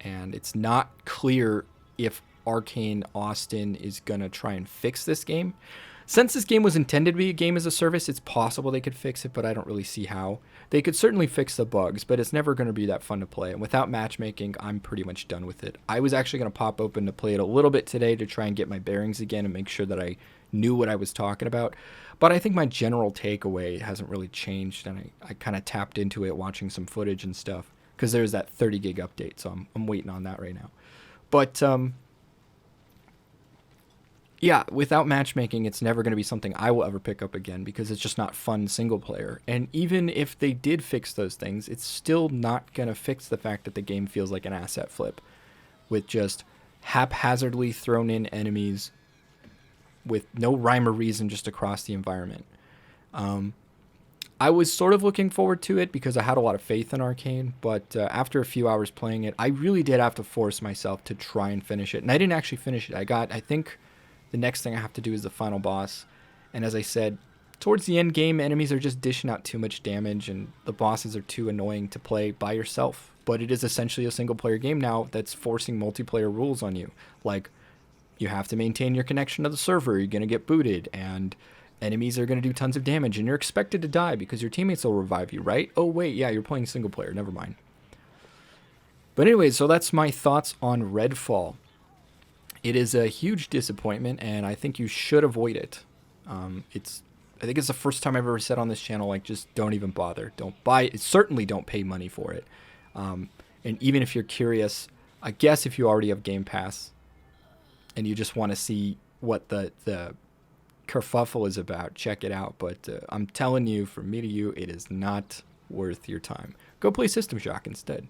it's not clear if Arkane Austin is going to try and fix this game. Since this game was intended to be a game as a service, it's possible they could fix it, but I don't really see how. They could certainly fix the bugs, but it's never going to be that fun to play. And without matchmaking, I'm pretty much done with it. I was actually going to pop open to play it a little bit today to try and get my bearings again and make sure that I knew what I was talking about. But I think my general takeaway hasn't really changed, and I kind of tapped into it watching some footage and stuff, because there's that 30 gig update, so I'm waiting on that right now. But yeah, without matchmaking, it's never going to be something I will ever pick up again, because it's just not fun single player. And even if they did fix those things, it's still not going to fix the fact that the game feels like an asset flip, with just haphazardly thrown in enemies with no rhyme or reason just across the environment. I was sort of looking forward to it because I had a lot of faith in Arkane, but after a few hours playing it, I really did have to force myself to try and finish it. And I didn't actually finish it. I think the next thing I have to do is the final boss. And as I said, towards the end game, enemies are just dishing out too much damage, and the bosses are too annoying to play by yourself. But it is essentially a single player game now that's forcing multiplayer rules on you. Like, you have to maintain your connection to the server, you're going to get booted, and enemies are going to do tons of damage, and you're expected to die because your teammates will revive you, right? Oh, wait, yeah, you're playing single player, never mind. But anyway, so that's my thoughts on Redfall. It is a huge disappointment, and I think you should avoid it. I think it's the first time I've ever said on this channel, like, just don't even bother. Don't buy it. Certainly don't pay money for it. And even if you're curious, I guess if you already have Game Pass and you just want to see what the kerfuffle is about, check it out. But I'm telling you, from me to you, it is not worth your time. Go play System Shock instead.